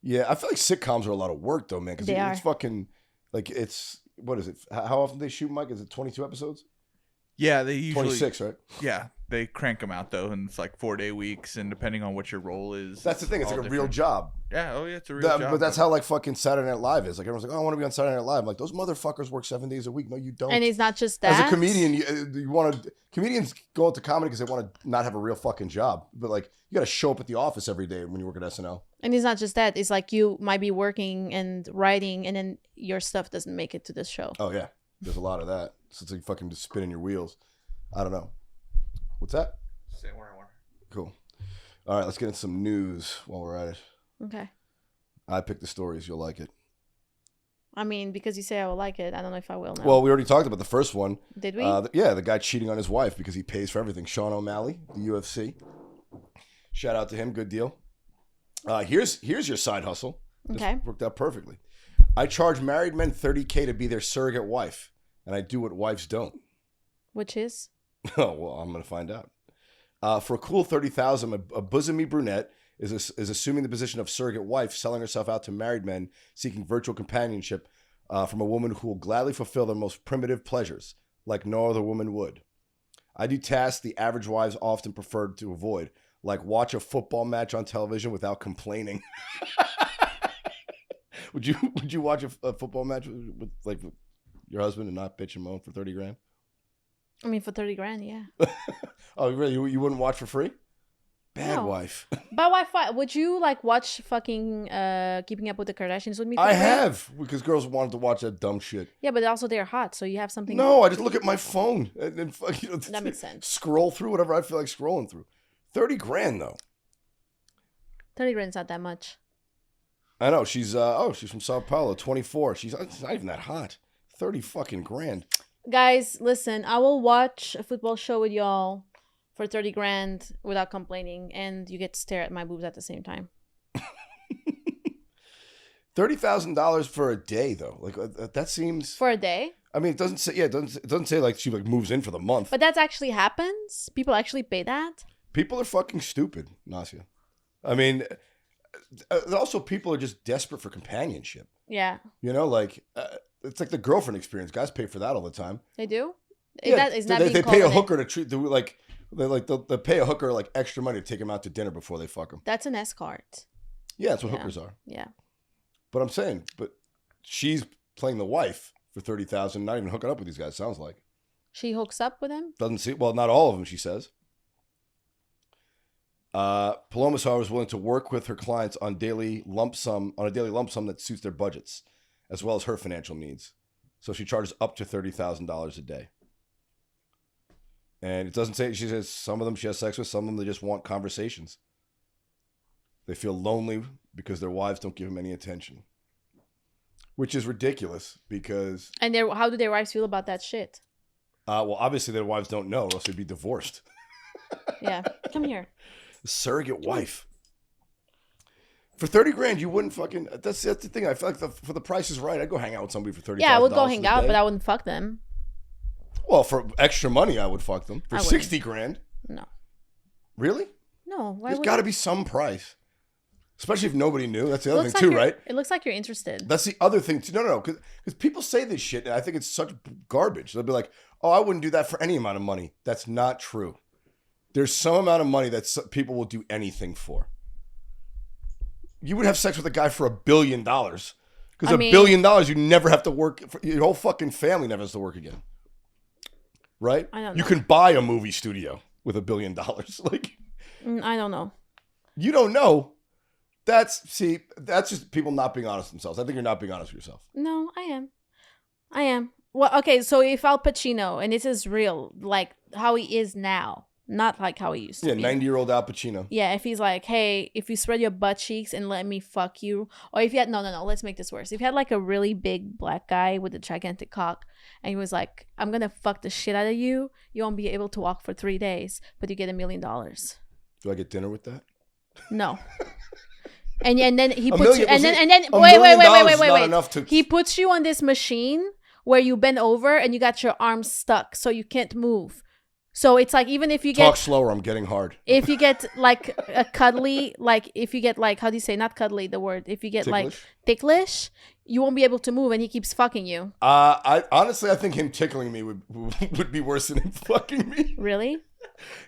Yeah, I feel like sitcoms are a lot of work though, man. Because it's fucking like what is it? How often do they shoot, Mike? Is it 22 episodes? Yeah, they usually 26, right? Yeah, they crank them out though, and it's like 4-day weeks, and depending on what your role is. That's the thing. It's like a real job. Yeah. Oh yeah, it's a real job. But that's how like fucking Saturday Night Live is. Like everyone's like, oh, I want to be on Saturday Night Live. I'm like, those motherfuckers work 7 days a week. No, you don't. And it's not just that. As a comedian, you want to. Comedians go into comedy because they want to not have a real fucking job. But like, you got to show up at the office every day when you work at SNL. And it's not just that. It's like you might be working and writing, and then your stuff doesn't make it to the show. Oh yeah, there's a lot of that. So it's like fucking just spinning your wheels. I don't know. What's that? Say where I want. Cool. All right, let's get into some news while we're at it. Okay. I picked the stories. You'll like it. I mean, because you say I will like it, I don't know if I will now. Well, we already talked about the first one. Did we? Yeah, the guy cheating on his wife because he pays for everything. Sean O'Malley, the UFC. Shout out to him. Good deal. Here's your side hustle. Okay. This worked out perfectly. I charge married men $30K to be their surrogate wife, and I do what wives don't. Which is? Oh, well, I'm going to find out. For a cool $30,000, a bosomy brunette is assuming the position of surrogate wife, selling herself out to married men seeking virtual companionship from a woman who will gladly fulfill their most primitive pleasures, like no other woman would. I do tasks the average wives often prefer to avoid, like watch a football match on television without complaining. Would you watch a football match with your husband and not bitch and moan for $30,000? I mean, for $30,000, yeah. Oh, really? You wouldn't watch for free? Bad wife. But why? Would you like watch fucking Keeping Up with the Kardashians with me? I have, because girls wanted to watch that dumb shit. Yeah, but also they're hot, so you have something. No, I just look at my phone and that makes sense. Scroll through whatever I feel like scrolling through. $30,000 though. $30,000 is not that much. I know she's from Sao Paulo, 24. She's not even that hot. 30 fucking grand. Guys, listen, I will watch a football show with y'all for $30,000 without complaining, and you get to stare at my boobs at the same time. $30,000 for a day, though. Like that seems for a day. I mean, it doesn't say. Yeah, it doesn't say like she like moves in for the month. But that actually happens. People actually pay that. People are fucking stupid, Nacya. I mean, also people are just desperate for companionship. Yeah. You know, like it's like the girlfriend experience. Guys pay for that all the time. They do. Yeah, they pay a hooker to treat. They pay a hooker like extra money to take him out to dinner before they fuck him. That's an escort. Yeah, that's what hookers are. Yeah. But I'm saying, she's playing the wife for $30,000, not even hooking up with these guys. Sounds like she hooks up with him. Doesn't see. Well, not all of them. She says. Paloma Sar is willing to work with her clients on a daily lump sum that suits their budgets, as well as her financial needs. So she charges up to $30,000 a day. And it doesn't say. She says some of them she has sex with. Some of them they just want conversations. They feel lonely because their wives don't give them any attention, which is ridiculous. Because how do their wives feel about that shit? Well, obviously their wives don't know, or else they'd be divorced. Yeah, come here. Surrogate wife. For $30,000, you wouldn't fucking. That's the thing. I feel like for the price is right, I'd go hang out with somebody for $30,000. Yeah, I would go hang out, but I wouldn't fuck them. Well, for extra money, I would fuck them. For $60,000. No. Really? No. Why? There's got to be some price. Especially if nobody knew. That's the other thing too, right? It looks like you're interested. That's the other thing too. No. Because people say this shit, and I think it's such garbage. They'll be like, "Oh, I wouldn't do that for any amount of money." That's not true. There's some amount of money that people will do anything for. You would have sex with a guy for $1 billion. Because $1 billion, you never have to work. Your whole fucking family never has to work again. Right? I don't know. You can buy a movie studio with $1 billion. Like, I don't know. You don't know. That's just people not being honest with themselves. I think you're not being honest with yourself. No, I am. Well, okay, so if Al Pacino, and this is real, like how he is now, Not like how he used to be. 90-year-old Al Pacino. Yeah, if he's like, hey, if you spread your butt cheeks and let me fuck you. Or if you had, no, let's make this worse. If you had like a really big black guy with a gigantic cock and he was like, I'm going to fuck the shit out of you. You won't be able to walk for 3 days, but you get $1 million. Do I get dinner with that? No. And then he puts million, you, and well, then wait. He puts you on this machine where you bend over and you got your arms stuck so you can't move. So it's like, even if you Talk slower, I'm getting hard. If you get like a cuddly, like if you get like, how do you say, not cuddly, the word, if you get ticklish? Like ticklish, you won't be able to move and he keeps fucking you. I honestly, I think him tickling me would be worse than him fucking me. Really?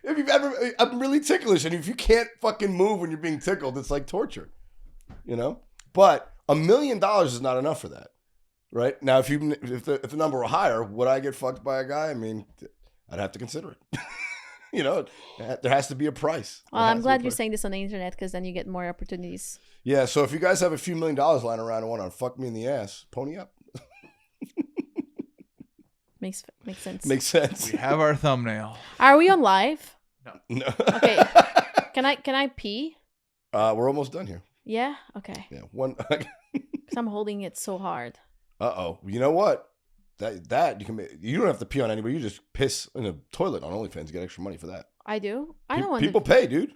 If you've ever, I'm really ticklish, and if you can't fucking move when you're being tickled, it's like torture, you know? But $1 million is not enough for that, right? Now, if the number were higher, would I get fucked by a guy? I mean, I'd have to consider it. You know, there has to be a price. Well, I'm glad you're saying this on the internet because then you get more opportunities. Yeah, so if you guys have a few $1 million lying around and want to fuck me in the ass, pony up. Makes sense. Makes sense. We have our thumbnail. Are we on live? No. Okay. Can I pee? We're almost done here. Yeah? Okay. Yeah. One. Because I'm holding it so hard. Uh-oh. You know what? That you don't have to pee on anybody. You just piss in a toilet on OnlyFans. You get extra money for that. I do? I don't want people pay, dude.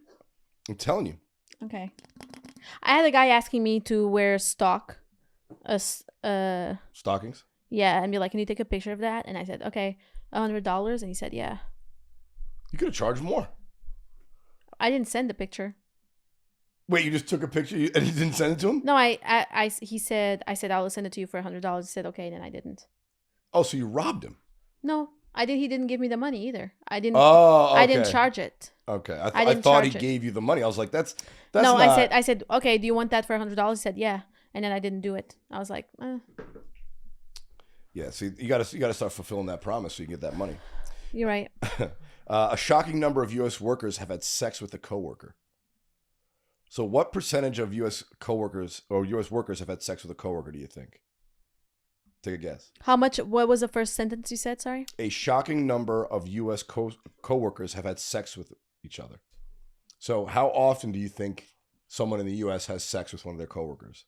I'm telling you. Okay. I had a guy asking me to wear stockings. Yeah, and be like, can you take a picture of that? And I said, okay, $100. And he said, yeah. You could have charged more. I didn't send the picture. Wait, you just took a picture and he didn't send it to him? No, I said, I'll send it to you for $100. He said, okay, and then I didn't. Oh, so you robbed him? No, he didn't give me the money either. I didn't. Oh, okay. I didn't charge it. Okay, I thought he gave you the money. I was like, that's no. Not... I said, okay, do you want that for $100? He said, yeah, and then I didn't do it. I was like, Yeah, see, you got to start fulfilling that promise so you can get that money. You're right. A shocking number of U.S. workers have had sex with a coworker. So, what percentage of U.S. coworkers or U.S. workers have had sex with a coworker? Do you think? Take a guess. How much? What was the first sentence you said? Sorry. A shocking number of U.S. coworkers have had sex with each other. So, how often do you think someone in the U.S. has sex with one of their coworkers?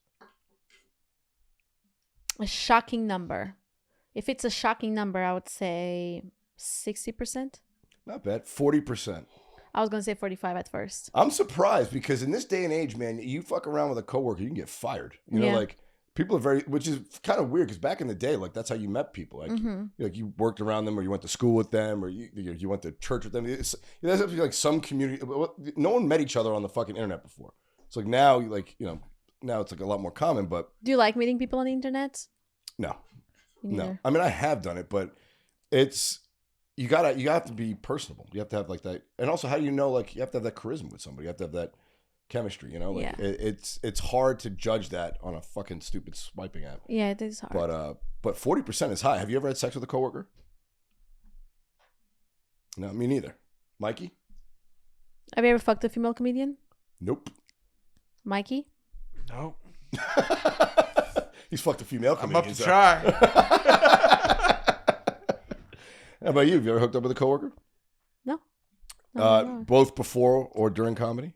A shocking number. If it's a shocking number, I would say 60%. Not bad. 40%. I was going to say 45 at first. I'm surprised because in this day and age, man, you fuck around with a coworker, you can get fired. You know, like people are which is kind of weird because back in the day, like that's how you met people. Like, like you worked around them or you went to school with them or you went to church with them. There's like some community. No one met each other on the fucking internet before. So like now, now it's like a lot more common, but. Do you like meeting people on the internet? No. No. I mean, I have done it, but it's. You have to be personable. You have to have like that, and also how do you know? Like you have to have that charisma with somebody. You have to have that chemistry. You know, like it's hard to judge that on a fucking stupid swiping app. Yeah, it is hard. But 40% is high. Have you ever had sex with a coworker? No, me neither. Mikey? Have you ever fucked a female comedian? Nope. Mikey? Nope. He's fucked a female comedian. I'm up to try. How about you? Have you ever hooked up with a coworker? No. Both before or during comedy?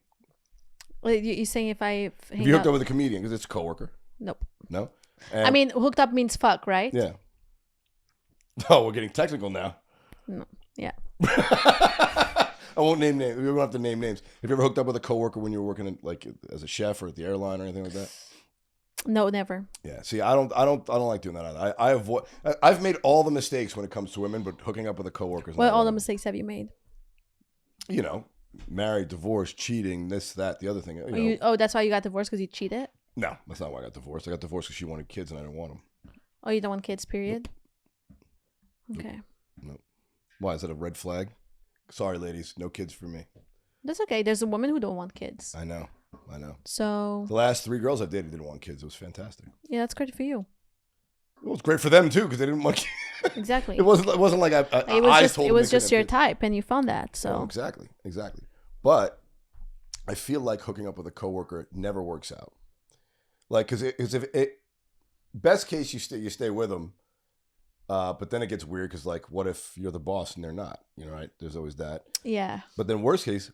Well, you saying if I have you hooked up with a comedian because it's a coworker? Nope. No? I mean, hooked up means fuck, right? Yeah. Oh, we're getting technical now. No. Yeah. I won't name names. We don't have to name names. Have you ever hooked up with a coworker when you were working like as a chef or at the airline or anything like that? No, never. Yeah. See, I don't like doing that either. I avoid. I've made all the mistakes when it comes to women, but hooking up with a coworker is What all the mistakes have you made? You know, married, divorced, cheating, this, that, the other thing. That's why you got divorced because you cheated? No, that's not why I got divorced. I got divorced because she wanted kids and I didn't want them. Oh, you don't want kids, period? Nope. Okay. Nope. Why, is that a red flag? Sorry, ladies, no kids for me. That's okay. There's a woman who don't want kids. I know. So the last 3 girls I've dated didn't want kids. It was fantastic. Yeah, that's great for you. It was great for them too because they didn't want kids. Exactly. It wasn't like it was just your type and you found that. So exactly. But I feel like hooking up with a coworker never works out. Like because if best case you stay with them, But then it gets weird because, like, what if you're the boss and they're not? You know, right? There's always that. Yeah. But then worst case.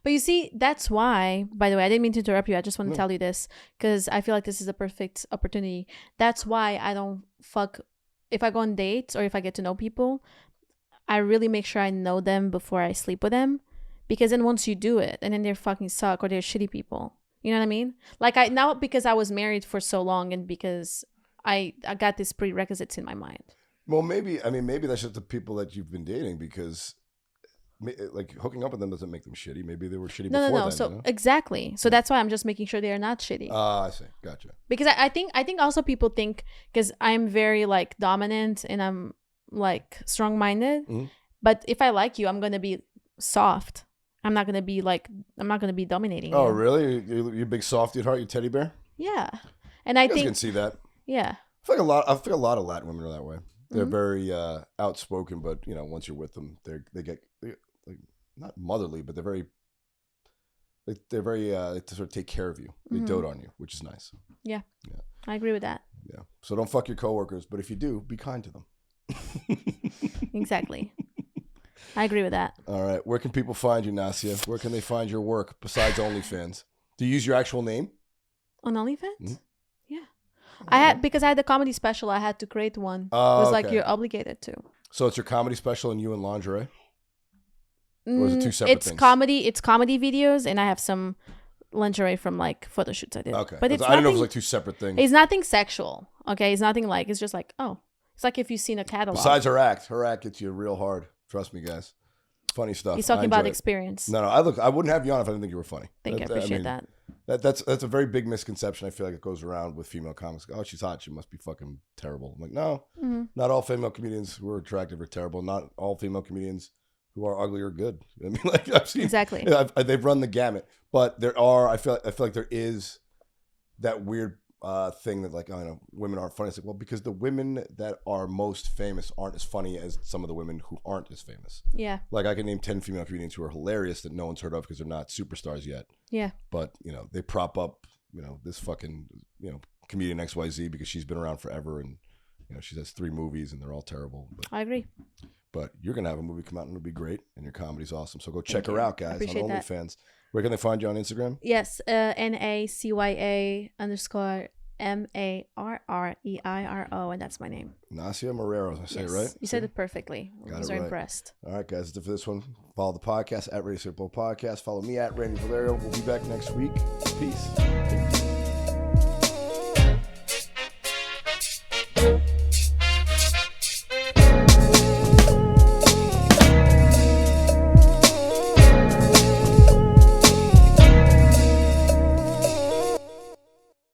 But you see, that's why, by the way, I didn't mean to interrupt you. I just want to tell you this because I feel like this is a perfect opportunity. That's why I don't fuck. If I go on dates or if I get to know people, I really make sure I know them before I sleep with them. Because then once you do it and then they're fucking suck or they're shitty people. You know what I mean? Like now because I was married for so long and because I got these prerequisites in my mind. Well, maybe that's just the people that you've been dating because like hooking up with them doesn't make them shitty. Maybe they were shitty before then. So you know? exactly. So that's why I'm just making sure they are not shitty. I see. Gotcha. Because I think also people think because I'm very like dominant and I'm like strong-minded. Mm-hmm. But if I like you, I'm gonna be soft. I'm not gonna be dominating. Oh, you. Really? You big softy at heart, you teddy bear? Yeah, and I think you can see that. Yeah, I feel a lot of Latin women are that way. They're very outspoken, but you know, once you're with them, they get like, not motherly, but they're very they sort of take care of you. They dote on you, which is nice. Yeah, I agree with that. Yeah, so don't fuck your coworkers, but if you do, be kind to them. Exactly. I agree with that. All right. Where can people find you, Nacya? Where can they find your work besides OnlyFans? Do you use your actual name? On OnlyFans? Mm-hmm. Yeah. Because I had the comedy special, I had to create one. It was like you're obligated to. So it's your comedy special and you in lingerie? Or is it two separate things? It's comedy videos and I have some lingerie from like photo shoots I did. Okay. But it's I don't know if it's like two separate things. It's nothing sexual. Okay. It's nothing like, it's just like, oh. It's like if you've seen a catalog. Besides her act gets you real hard. Trust me, guys. Funny stuff. He's talking about experience. No, I wouldn't have you on if I didn't think you were funny. I appreciate that. That's a very big misconception. I feel like it goes around with female comics. Oh, she's hot. She must be fucking terrible. I'm like, no, not all female comedians who are attractive are terrible. Not all female comedians who are ugly are good. I mean, like I've seen exactly. They've run the gamut, but there are. I feel like there is that weird thing that like, I know women aren't funny. It's like, well, because the women that are most famous aren't as funny as some of the women who aren't as famous. Yeah. Like I can name 10 female comedians who are hilarious that no one's heard of because they're not superstars yet. Yeah. But, you know, they prop up, you know, this fucking, you know, comedian XYZ because she's been around forever and, you know, she has 3 movies and they're all terrible. But, I agree. But you're going to have a movie come out and it'll be great and your comedy's awesome. So go check her out, guys, on OnlyFans. Where can they find you on Instagram? Yes. NACYA_MARREIRO, and that's my name. Nacya Marreiro, I say it right? You said it perfectly. I was very impressed. All right, guys, that's it for this one. Follow the podcast at Radio Circle Podcast. Follow me at Randy Valerio. We'll be back next week. Peace.